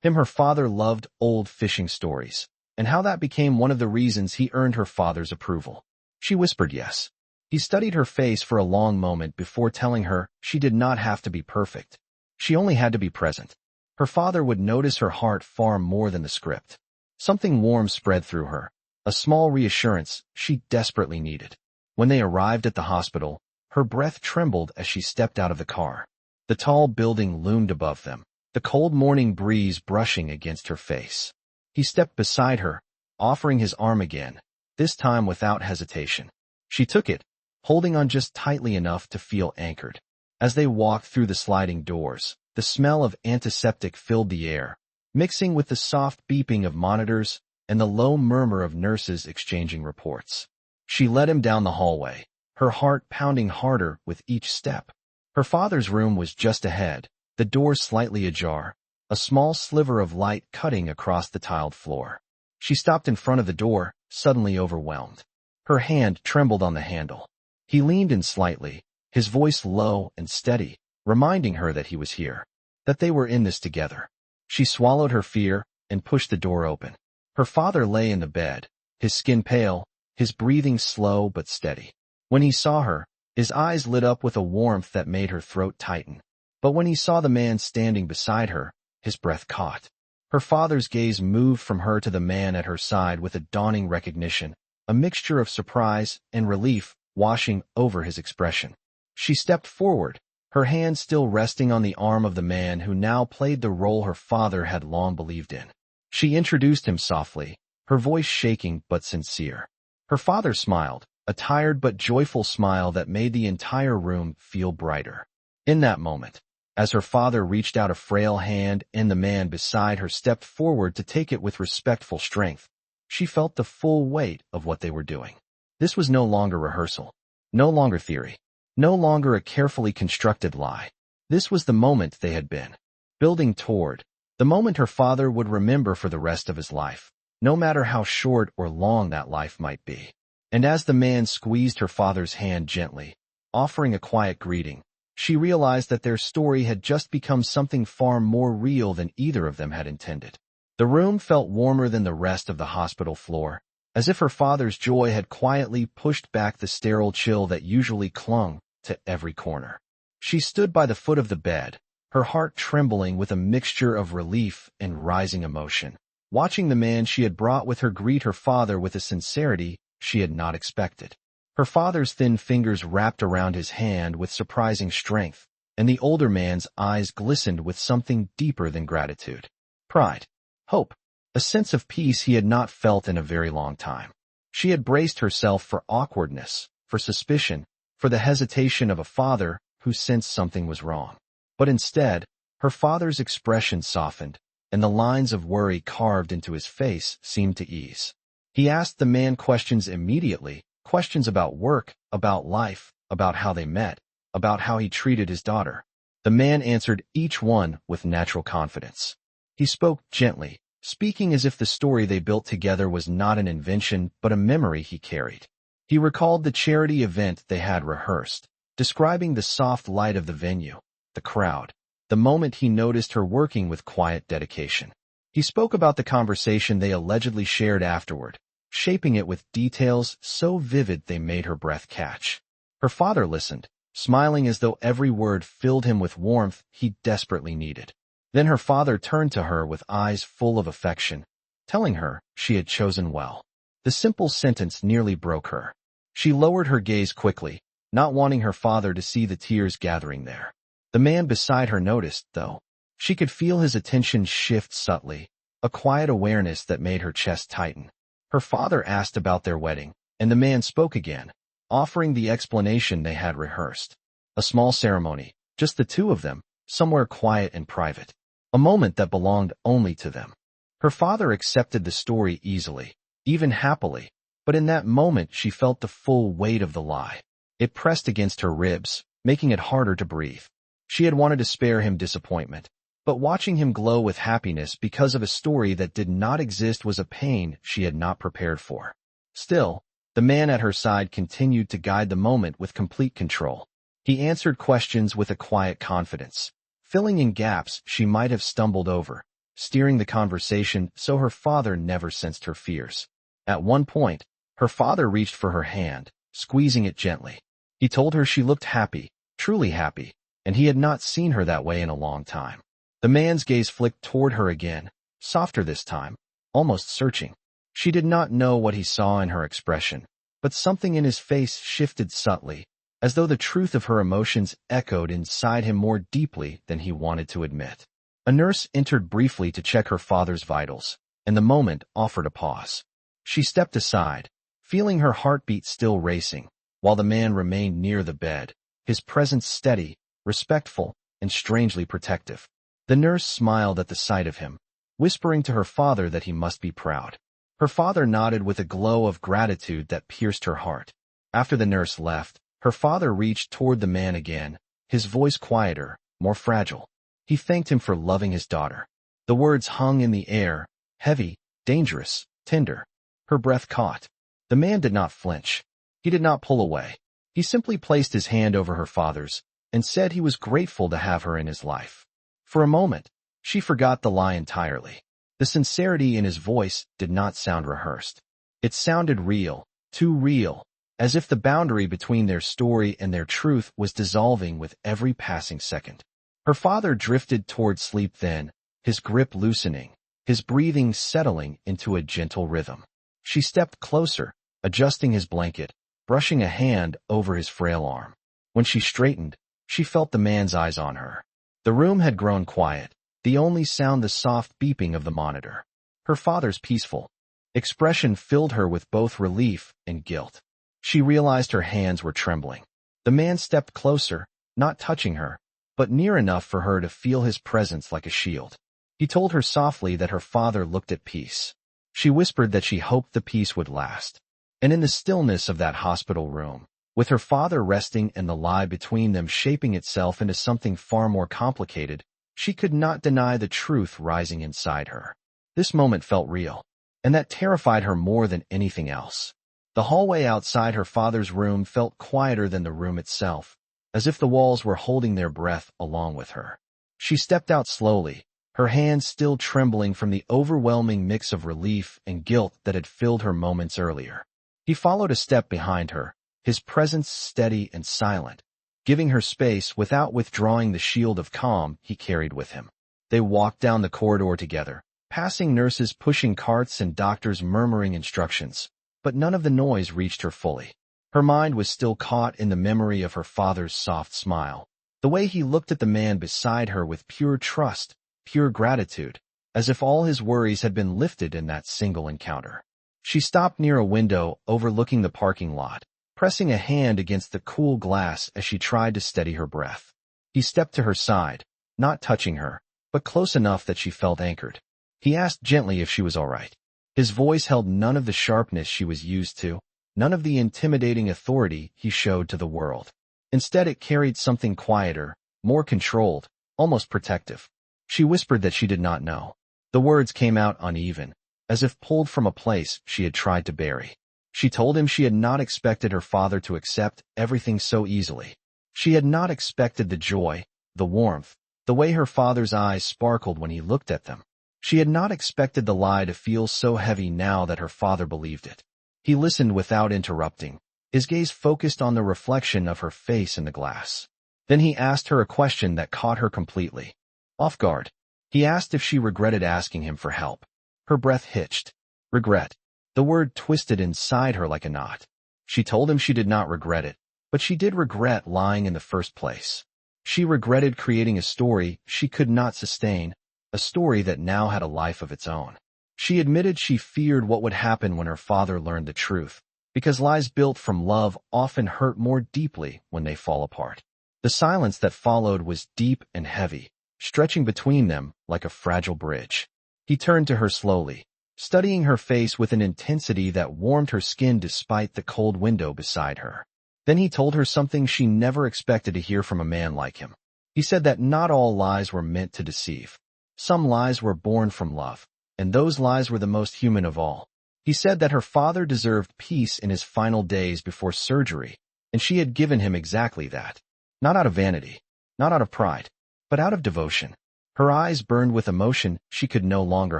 him her father loved old fishing stories, and how that became one of the reasons he earned her father's approval. She whispered yes. He studied her face for a long moment before telling her she did not have to be perfect. She only had to be present. Her father would notice her heart far more than the script. Something warm spread through her, a small reassurance she desperately needed. When they arrived at the hospital, her breath trembled as she stepped out of the car. The tall building loomed above them, the cold morning breeze brushing against her face. He stepped beside her, offering his arm again, this time without hesitation. She took it, holding on just tightly enough to feel anchored. As they walked through the sliding doors, the smell of antiseptic filled the air, mixing with the soft beeping of monitors and the low murmur of nurses exchanging reports. She led him down the hallway, her heart pounding harder with each step. Her father's room was just ahead, the door slightly ajar, a small sliver of light cutting across the tiled floor. She stopped in front of the door, suddenly overwhelmed. Her hand trembled on the handle. He leaned in slightly, his voice low and steady, reminding her that he was here, that they were in this together. She swallowed her fear and pushed the door open. Her father lay in the bed, his skin pale, his breathing slow but steady. When he saw her, his eyes lit up with a warmth that made her throat tighten. But when he saw the man standing beside her, his breath caught. Her father's gaze moved from her to the man at her side with a dawning recognition, a mixture of surprise and relief washing over his expression. She stepped forward, her hand still resting on the arm of the man who now played the role her father had long believed in. She introduced him softly, her voice shaking but sincere. Her father smiled, a tired but joyful smile that made the entire room feel brighter. In that moment, as her father reached out a frail hand and the man beside her stepped forward to take it with respectful strength, she felt the full weight of what they were doing. This was no longer rehearsal, no longer theory, no longer a carefully constructed lie. This was the moment they had been building toward, the moment her father would remember for the rest of his life, no matter how short or long that life might be. And as the man squeezed her father's hand gently, offering a quiet greeting, she realized that their story had just become something far more real than either of them had intended. The room felt warmer than the rest of the hospital floor, as if her father's joy had quietly pushed back the sterile chill that usually clung to every corner. She stood by the foot of the bed, her heart trembling with a mixture of relief and rising emotion, watching the man she had brought with her greet her father with a sincerity she had not expected. Her father's thin fingers wrapped around his hand with surprising strength, and the older man's eyes glistened with something deeper than gratitude. Pride, hope, a sense of peace he had not felt in a very long time. She had braced herself for awkwardness, for suspicion, for the hesitation of a father who sensed something was wrong. But instead, her father's expression softened, and the lines of worry carved into his face seemed to ease. He asked the man questions immediately, questions about work, about life, about how they met, about how he treated his daughter. The man answered each one with natural confidence. He spoke gently, speaking as if the story they built together was not an invention but a memory he carried. He recalled the charity event they had rehearsed, describing the soft light of the venue, the crowd, the moment he noticed her working with quiet dedication. He spoke about the conversation they allegedly shared afterward, shaping it with details so vivid they made her breath catch. Her father listened, smiling as though every word filled him with warmth he desperately needed. Then her father turned to her with eyes full of affection, telling her she had chosen well. The simple sentence nearly broke her. She lowered her gaze quickly, not wanting her father to see the tears gathering there. The man beside her noticed, though. She could feel his attention shift subtly, a quiet awareness that made her chest tighten. Her father asked about their wedding, and the man spoke again, offering the explanation they had rehearsed. A small ceremony, just the two of them, somewhere quiet and private. A moment that belonged only to them. Her father accepted the story easily, even happily, but in that moment she felt the full weight of the lie. It pressed against her ribs, making it harder to breathe. She had wanted to spare him disappointment, but watching him glow with happiness because of a story that did not exist was a pain she had not prepared for. Still, the man at her side continued to guide the moment with complete control. He answered questions with a quiet confidence, filling in gaps she might have stumbled over, steering the conversation so her father never sensed her fears. At one point, her father reached for her hand, squeezing it gently. He told her she looked happy, truly happy, and he had not seen her that way in a long time. The man's gaze flicked toward her again, softer this time, almost searching. She did not know what he saw in her expression, but something in his face shifted subtly, as though the truth of her emotions echoed inside him more deeply than he wanted to admit. A nurse entered briefly to check her father's vitals, and the moment offered a pause. She stepped aside, feeling her heartbeat still racing, while the man remained near the bed, his presence steady, respectful, and strangely protective. The nurse smiled at the sight of him, whispering to her father that he must be proud. Her father nodded with a glow of gratitude that pierced her heart. After the nurse left, her father reached toward the man again, his voice quieter, more fragile. He thanked him for loving his daughter. The words hung in the air, heavy, dangerous, tender. Her breath caught. The man did not flinch. He did not pull away. He simply placed his hand over her father's and said he was grateful to have her in his life. For a moment, she forgot the lie entirely. The sincerity in his voice did not sound rehearsed. It sounded real, too real, as if the boundary between their story and their truth was dissolving with every passing second. Her father drifted toward sleep then, his grip loosening, his breathing settling into a gentle rhythm. She stepped closer, adjusting his blanket, brushing a hand over his frail arm. When she straightened, she felt the man's eyes on her. The room had grown quiet, the only sound the soft beeping of the monitor. Her father's peaceful expression filled her with both relief and guilt. She realized her hands were trembling. The man stepped closer, not touching her, but near enough for her to feel his presence like a shield. He told her softly that her father looked at peace. She whispered that she hoped the peace would last. And in the stillness of that hospital room, with her father resting and the lie between them shaping itself into something far more complicated, she could not deny the truth rising inside her. This moment felt real, and that terrified her more than anything else. The hallway outside her father's room felt quieter than the room itself, as if the walls were holding their breath along with her. She stepped out slowly, her hands still trembling from the overwhelming mix of relief and guilt that had filled her moments earlier. He followed a step behind her, his presence steady and silent, giving her space without withdrawing the shield of calm he carried with him. They walked down the corridor together, passing nurses pushing carts and doctors murmuring instructions, but none of the noise reached her fully. Her mind was still caught in the memory of her father's soft smile, the way he looked at the man beside her with pure trust, pure gratitude, as if all his worries had been lifted in that single encounter. She stopped near a window overlooking the parking lot, pressing a hand against the cool glass as she tried to steady her breath. He stepped to her side, not touching her, but close enough that she felt anchored. He asked gently if she was all right. His voice held none of the sharpness she was used to, none of the intimidating authority he showed to the world. Instead, it carried something quieter, more controlled, almost protective. She whispered that she did not know. The words came out uneven, as if pulled from a place she had tried to bury. She told him she had not expected her father to accept everything so easily. She had not expected the joy, the warmth, the way her father's eyes sparkled when he looked at them. She had not expected the lie to feel so heavy now that her father believed it. He listened without interrupting, his gaze focused on the reflection of her face in the glass. Then he asked her a question that caught her completely off guard. He asked if she regretted asking him for help. Her breath hitched. Regret. The word twisted inside her like a knot. She told him she did not regret it, but she did regret lying in the first place. She regretted creating a story she could not sustain, a story that now had a life of its own. She admitted she feared what would happen when her father learned the truth, because lies built from love often hurt more deeply when they fall apart. The silence that followed was deep and heavy, stretching between them like a fragile bridge. He turned to her slowly, studying her face with an intensity that warmed her skin despite the cold window beside her. Then he told her something she never expected to hear from a man like him. He said that not all lies were meant to deceive. Some lies were born from love, and those lies were the most human of all. He said that her father deserved peace in his final days before surgery, and she had given him exactly that. Not out of vanity, not out of pride, but out of devotion. Her eyes burned with emotion she could no longer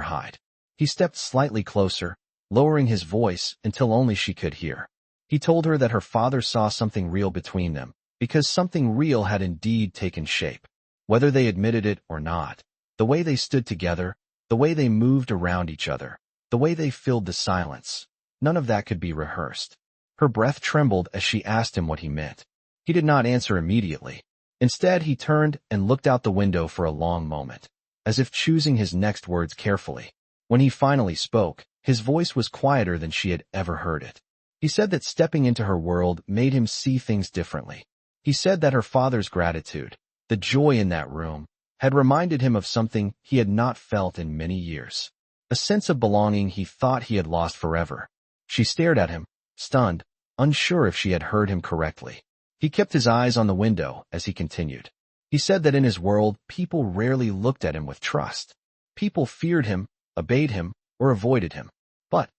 hide. He stepped slightly closer, lowering his voice until only she could hear. He told her that her father saw something real between them, because something real had indeed taken shape. Whether they admitted it or not, the way they stood together, the way they moved around each other, the way they filled the silence, none of that could be rehearsed. Her breath trembled as she asked him what he meant. He did not answer immediately. Instead, he turned and looked out the window for a long moment, as if choosing his next words carefully. When he finally spoke, his voice was quieter than she had ever heard it. He said that stepping into her world made him see things differently. He said that her father's gratitude, the joy in that room, had reminded him of something he had not felt in many years. A sense of belonging he thought he had lost forever. She stared at him, stunned, unsure if she had heard him correctly. He kept his eyes on the window as he continued. He said that in his world, people rarely looked at him with trust. People feared him, obeyed him, or avoided him. But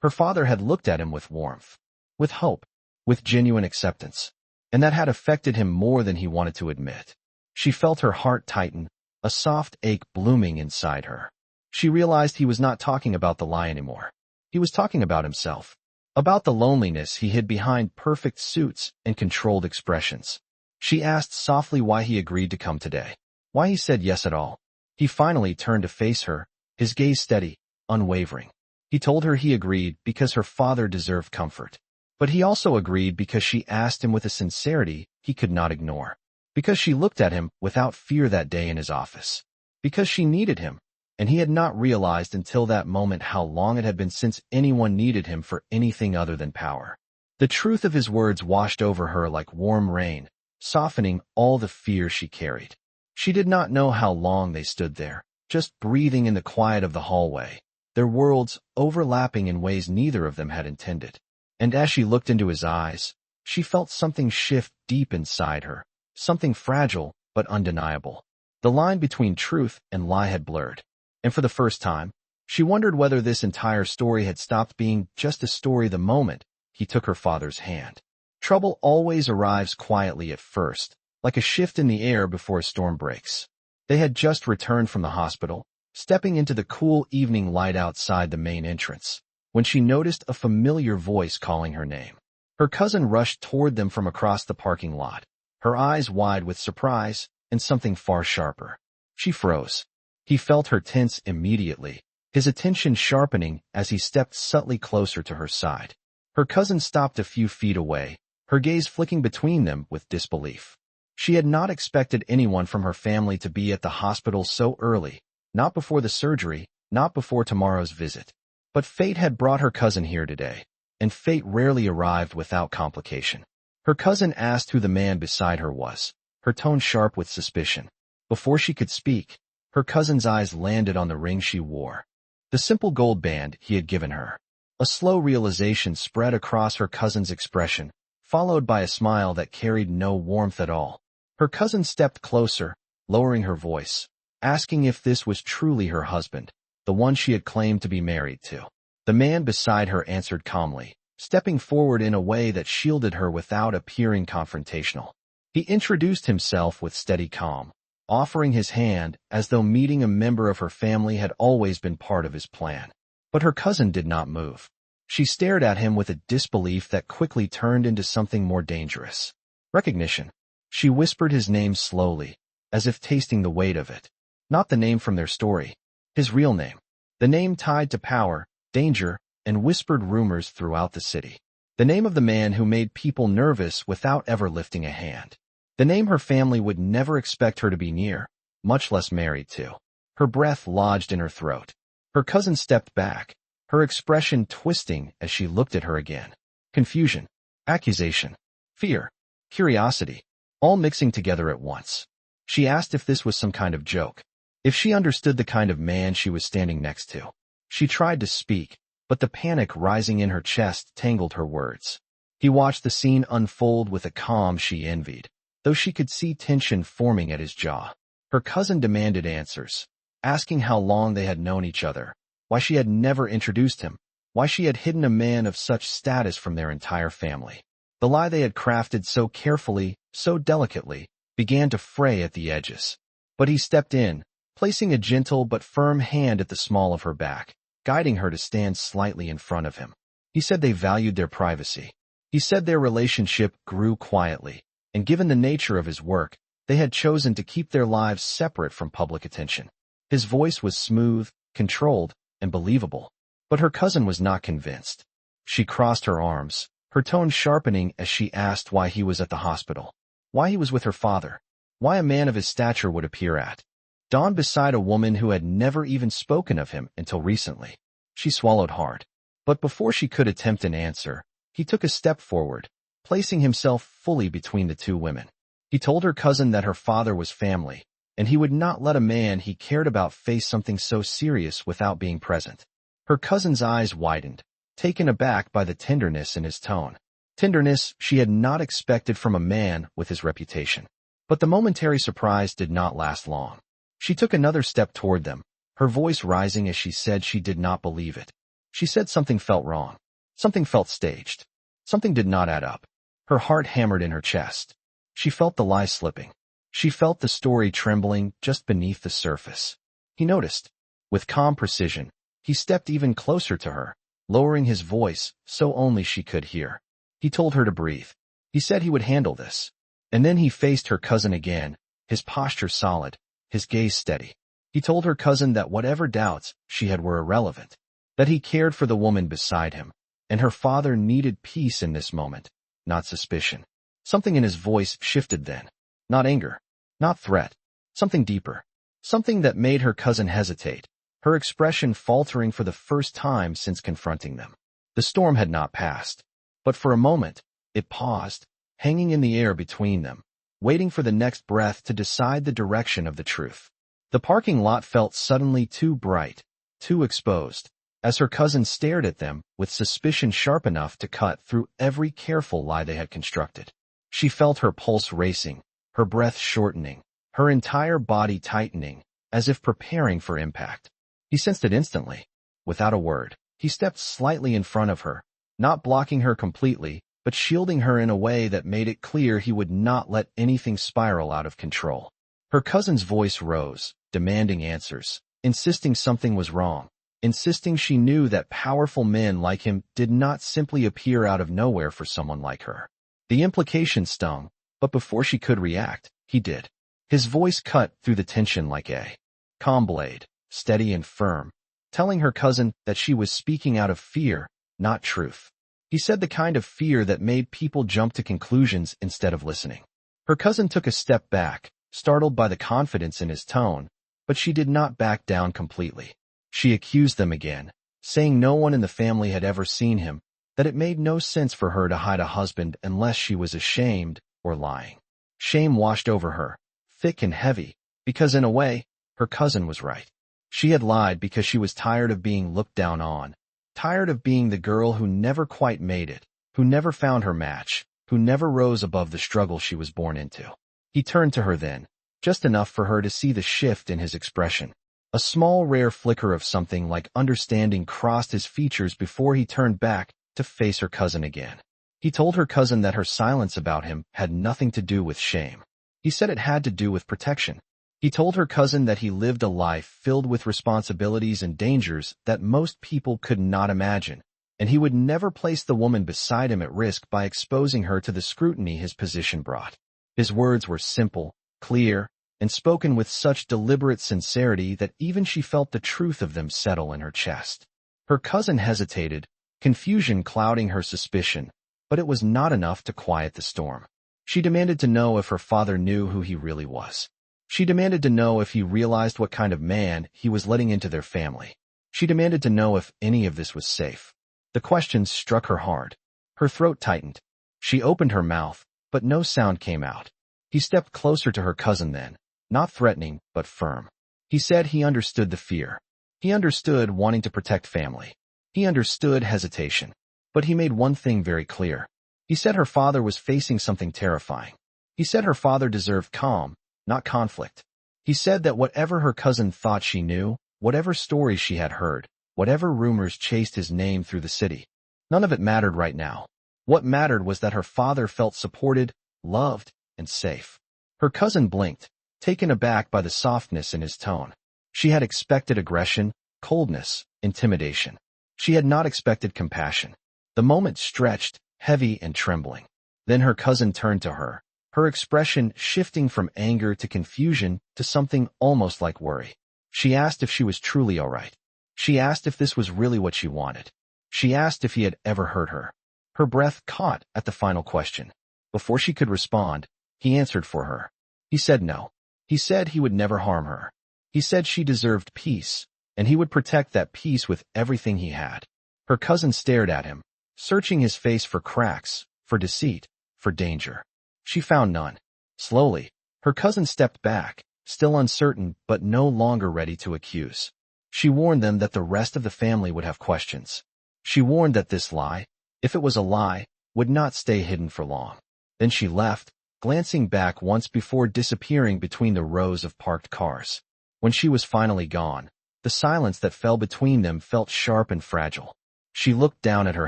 her father had looked at him with warmth, with hope, with genuine acceptance, and that had affected him more than he wanted to admit. She felt her heart tighten, a soft ache blooming inside her. She realized he was not talking about the lie anymore. He was talking about himself, about the loneliness he hid behind perfect suits and controlled expressions. She asked softly why he agreed to come today, why he said yes at all. He finally turned to face her, his gaze steady, unwavering. He told her he agreed because her father deserved comfort. But he also agreed because she asked him with a sincerity he could not ignore. Because she looked at him without fear that day in his office. Because she needed him, and he had not realized until that moment how long it had been since anyone needed him for anything other than power. The truth of his words washed over her like warm rain, softening all the fear she carried. She did not know how long they stood there, just breathing in the quiet of the hallway, their worlds overlapping in ways neither of them had intended. And as she looked into his eyes, she felt something shift deep inside her, something fragile but undeniable. The line between truth and lie had blurred, and for the first time, she wondered whether this entire story had stopped being just a story the moment he took her father's hand. Trouble always arrives quietly at first, like a shift in the air before a storm breaks. They had just returned from the hospital, stepping into the cool evening light outside the main entrance, when she noticed a familiar voice calling her name. Her cousin rushed toward them from across the parking lot, her eyes wide with surprise and something far sharper. She froze. He felt her tense immediately, his attention sharpening as he stepped subtly closer to her side. Her cousin stopped a few feet away, her gaze flicking between them with disbelief. She had not expected anyone from her family to be at the hospital so early, not before the surgery, not before tomorrow's visit. But fate had brought her cousin here today, and fate rarely arrived without complication. Her cousin asked who the man beside her was, her tone sharp with suspicion. Before she could speak, her cousin's eyes landed on the ring she wore, the simple gold band he had given her. A slow realization spread across her cousin's expression, followed by a smile that carried no warmth at all. Her cousin stepped closer, lowering her voice, asking if this was truly her husband, the one she had claimed to be married to. The man beside her answered calmly, stepping forward in a way that shielded her without appearing confrontational. He introduced himself with steady calm, offering his hand as though meeting a member of her family had always been part of his plan. But her cousin did not move. She stared at him with a disbelief that quickly turned into something more dangerous. Recognition. She whispered his name slowly, as if tasting the weight of it. Not the name from their story, his real name. The name tied to power, danger, and whispered rumors throughout the city. The name of the man who made people nervous without ever lifting a hand. The name her family would never expect her to be near, much less married to. Her breath lodged in her throat. Her cousin stepped back, her expression twisting as she looked at her again. Confusion, accusation, fear, curiosity, all mixing together at once. She asked if this was some kind of joke, if she understood the kind of man she was standing next to. She tried to speak, but the panic rising in her chest tangled her words. He watched the scene unfold with a calm she envied, though she could see tension forming at his jaw. Her cousin demanded answers, asking how long they had known each other, why she had never introduced him, why she had hidden a man of such status from their entire family. The lie they had crafted so carefully, so delicately, began to fray at the edges. But he stepped in, placing a gentle but firm hand at the small of her back, guiding her to stand slightly in front of him. He said they valued their privacy. He said their relationship grew quietly, and given the nature of his work, they had chosen to keep their lives separate from public attention. His voice was smooth, controlled, and believable. But her cousin was not convinced. She crossed her arms, her tone sharpening as she asked why he was at the hospital, why he was with her father, why a man of his stature would appear at dawn beside a woman who had never even spoken of him until recently. She swallowed hard. But before she could attempt an answer, he took a step forward, placing himself fully between the two women. He told her cousin that her father was family, and he would not let a man he cared about face something so serious without being present. Her cousin's eyes widened, taken aback by the tenderness in his tone. Tenderness she had not expected from a man with his reputation. But the momentary surprise did not last long. She took another step toward them, her voice rising as she said she did not believe it. She said something felt wrong. Something felt staged. Something did not add up. Her heart hammered in her chest. She felt the lie slipping. She felt the story trembling just beneath the surface. He noticed. With calm precision, he stepped even closer to her, lowering his voice so only she could hear. He told her to breathe. He said he would handle this. And then he faced her cousin again, his posture solid, his gaze steady. He told her cousin that whatever doubts she had were irrelevant, that he cared for the woman beside him, and her father needed peace in this moment, not suspicion. Something in his voice shifted then. Not anger, not threat, something deeper, something that made her cousin hesitate, her expression faltering for the first time since confronting them. The storm had not passed, but for a moment, it paused, hanging in the air between them, waiting for the next breath to decide the direction of the truth. The parking lot felt suddenly too bright, too exposed, as her cousin stared at them with suspicion sharp enough to cut through every careful lie they had constructed. She felt her pulse racing, her breath shortening, her entire body tightening, as if preparing for impact. He sensed it instantly. Without a word, he stepped slightly in front of her, not blocking her completely, but shielding her in a way that made it clear he would not let anything spiral out of control. Her cousin's voice rose, demanding answers, insisting something was wrong, insisting she knew that powerful men like him did not simply appear out of nowhere for someone like her. The implication stung, but before she could react, he did. His voice cut through the tension like a calm blade, steady and firm, telling her cousin that she was speaking out of fear, not truth. He said the kind of fear that made people jump to conclusions instead of listening. Her cousin took a step back, startled by the confidence in his tone, but she did not back down completely. She accused them again, saying no one in the family had ever seen him, that it made no sense for her to hide a husband unless she was ashamed or lying. Shame washed over her, thick and heavy, because in a way, her cousin was right. She had lied because she was tired of being looked down on, tired of being the girl who never quite made it, who never found her match, who never rose above the struggle she was born into. He turned to her then, just enough for her to see the shift in his expression. A small rare flicker of something like understanding crossed his features before he turned back to face her cousin again. He told her cousin that her silence about him had nothing to do with shame. He said it had to do with protection. He told her cousin that he lived a life filled with responsibilities and dangers that most people could not imagine, and he would never place the woman beside him at risk by exposing her to the scrutiny his position brought. His words were simple, clear, and spoken with such deliberate sincerity that even she felt the truth of them settle in her chest. Her cousin hesitated, confusion clouding her suspicion, but it was not enough to quiet the storm. She demanded to know if her father knew who he really was. She demanded to know if he realized what kind of man he was letting into their family. She demanded to know if any of this was safe. The questions struck her hard. Her throat tightened. She opened her mouth, but no sound came out. He stepped closer to her cousin then, not threatening, but firm. He said he understood the fear. He understood wanting to protect family. He understood hesitation. But he made one thing very clear. He said her father was facing something terrifying. He said her father deserved calm, not conflict. He said that whatever her cousin thought she knew, whatever stories she had heard, whatever rumors chased his name through the city, none of it mattered right now. What mattered was that her father felt supported, loved, and safe. Her cousin blinked, taken aback by the softness in his tone. She had expected aggression, coldness, intimidation. She had not expected compassion. The moment stretched, heavy and trembling. Then her cousin turned to her, her expression shifting from anger to confusion to something almost like worry. She asked if she was truly all right. She asked if this was really what she wanted. She asked if he had ever hurt her. Her breath caught at the final question. Before she could respond, he answered for her. He said no. He said he would never harm her. He said she deserved peace, and he would protect that peace with everything he had. Her cousin stared at him, searching his face for cracks, for deceit, for danger. She found none. Slowly, her cousin stepped back, still uncertain but no longer ready to accuse. She warned them that the rest of the family would have questions. She warned that this lie, if it was a lie, would not stay hidden for long. Then she left, glancing back once before disappearing between the rows of parked cars. When she was finally gone, the silence that fell between them felt sharp and fragile. She looked down at her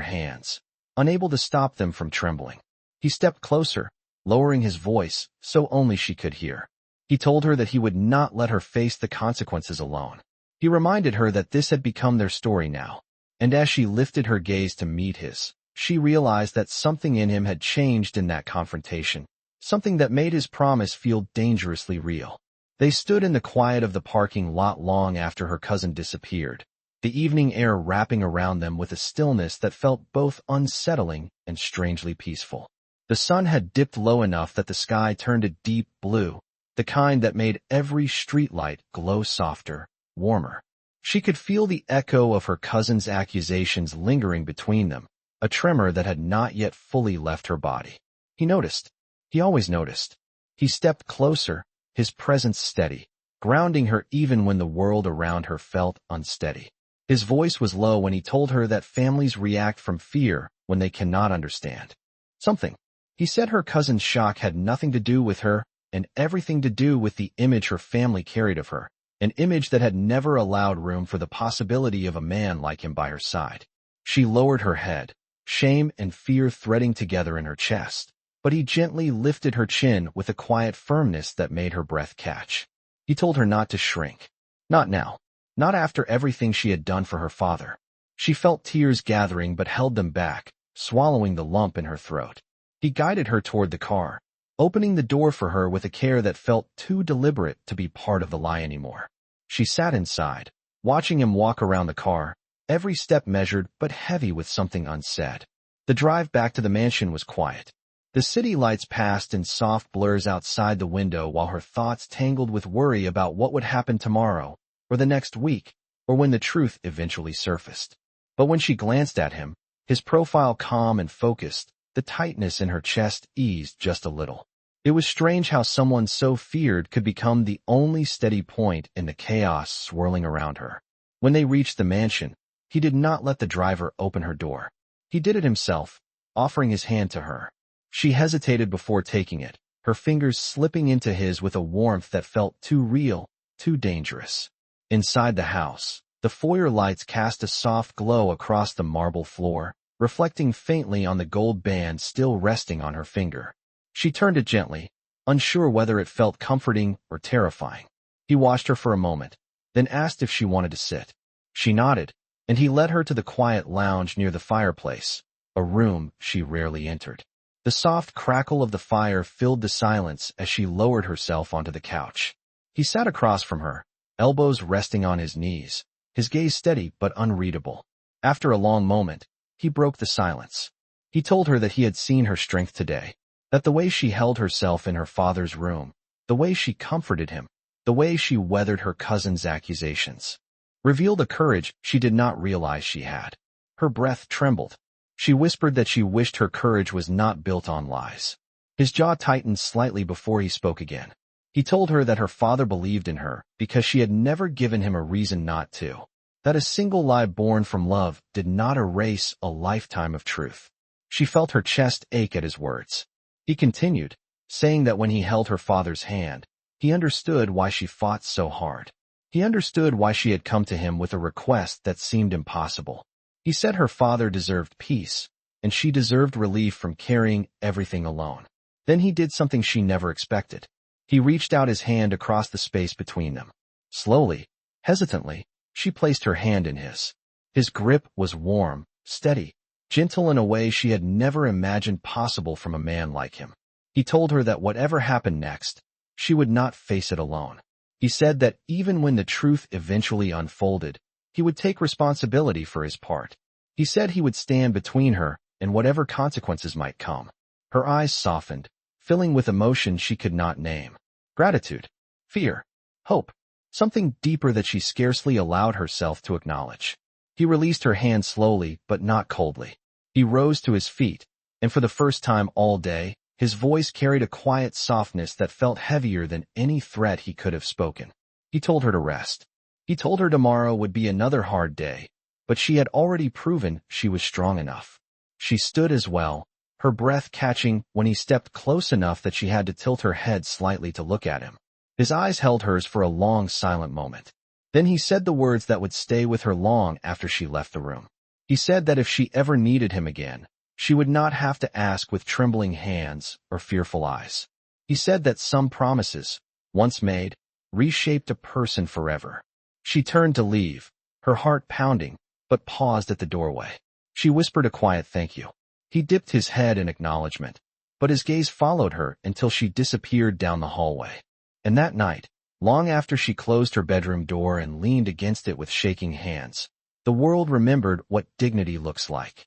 hands, unable to stop them from trembling. He stepped closer, lowering his voice so only she could hear. He told her that he would not let her face the consequences alone. He reminded her that this had become their story now, and as she lifted her gaze to meet his, she realized that something in him had changed in that confrontation, something that made his promise feel dangerously real. They stood in the quiet of the parking lot long after her cousin disappeared, the evening air wrapping around them with a stillness that felt both unsettling and strangely peaceful. The sun had dipped low enough that the sky turned a deep blue, the kind that made every streetlight glow softer, warmer. She could feel the echo of her cousin's accusations lingering between them, a tremor that had not yet fully left her body. He noticed. He always noticed. He stepped closer, his presence steady, grounding her even when the world around her felt unsteady. His voice was low when he told her that families react from fear when they cannot understand something. He said her cousin's shock had nothing to do with her and everything to do with the image her family carried of her, an image that had never allowed room for the possibility of a man like him by her side. She lowered her head, shame and fear threading together in her chest, but he gently lifted her chin with a quiet firmness that made her breath catch. He told her not to shrink. Not now. Not after everything she had done for her father. She felt tears gathering but held them back, swallowing the lump in her throat. He guided her toward the car, opening the door for her with a care that felt too deliberate to be part of the lie anymore. She sat inside, watching him walk around the car, every step measured but heavy with something unsaid. The drive back to the mansion was quiet. The city lights passed in soft blurs outside the window while her thoughts tangled with worry about what would happen tomorrow, or the next week, or when the truth eventually surfaced. But when she glanced at him, his profile calm and focused, the tightness in her chest eased just a little. It was strange how someone so feared could become the only steady point in the chaos swirling around her. When they reached the mansion, he did not let the driver open her door. He did it himself, offering his hand to her. She hesitated before taking it, her fingers slipping into his with a warmth that felt too real, too dangerous. Inside the house, the foyer lights cast a soft glow across the marble floor, reflecting faintly on the gold band still resting on her finger. She turned it gently, unsure whether it felt comforting or terrifying. He watched her for a moment, then asked if she wanted to sit. She nodded, and he led her to the quiet lounge near the fireplace, a room she rarely entered. The soft crackle of the fire filled the silence as she lowered herself onto the couch. He sat across from her, elbows resting on his knees, his gaze steady but unreadable. After a long moment, he broke the silence. He told her that he had seen her strength today, that the way she held herself in her father's room, the way she comforted him, the way she weathered her cousin's accusations, revealed a courage she did not realize she had. Her breath trembled. She whispered that she wished her courage was not built on lies. His jaw tightened slightly before he spoke again. He told her that her father believed in her because she had never given him a reason not to, that a single lie born from love did not erase a lifetime of truth. She felt her chest ache at his words. He continued, saying that when he held her father's hand, he understood why she fought so hard. He understood why she had come to him with a request that seemed impossible. He said her father deserved peace, and she deserved relief from carrying everything alone. Then he did something she never expected. He reached out his hand across the space between them. Slowly, hesitantly, she placed her hand in his. His grip was warm, steady, gentle in a way she had never imagined possible from a man like him. He told her that whatever happened next, she would not face it alone. He said that even when the truth eventually unfolded, he would take responsibility for his part. He said he would stand between her, and whatever consequences might come. Her eyes softened, filling with emotion she could not name. Gratitude, fear, hope, something deeper that she scarcely allowed herself to acknowledge. He released her hand slowly, but not coldly. He rose to his feet, and for the first time all day, his voice carried a quiet softness that felt heavier than any threat he could have spoken. He told her to rest. He told her tomorrow would be another hard day, but she had already proven she was strong enough. She stood as well, her breath catching when he stepped close enough that she had to tilt her head slightly to look at him. His eyes held hers for a long, silent moment. Then he said the words that would stay with her long after she left the room. He said that if she ever needed him again, she would not have to ask with trembling hands or fearful eyes. He said that some promises, once made, reshaped a person forever. She turned to leave, her heart pounding, but paused at the doorway. She whispered a quiet thank you. He dipped his head in acknowledgement, but his gaze followed her until she disappeared down the hallway. And that night, long after she closed her bedroom door and leaned against it with shaking hands, the world remembered what dignity looks like.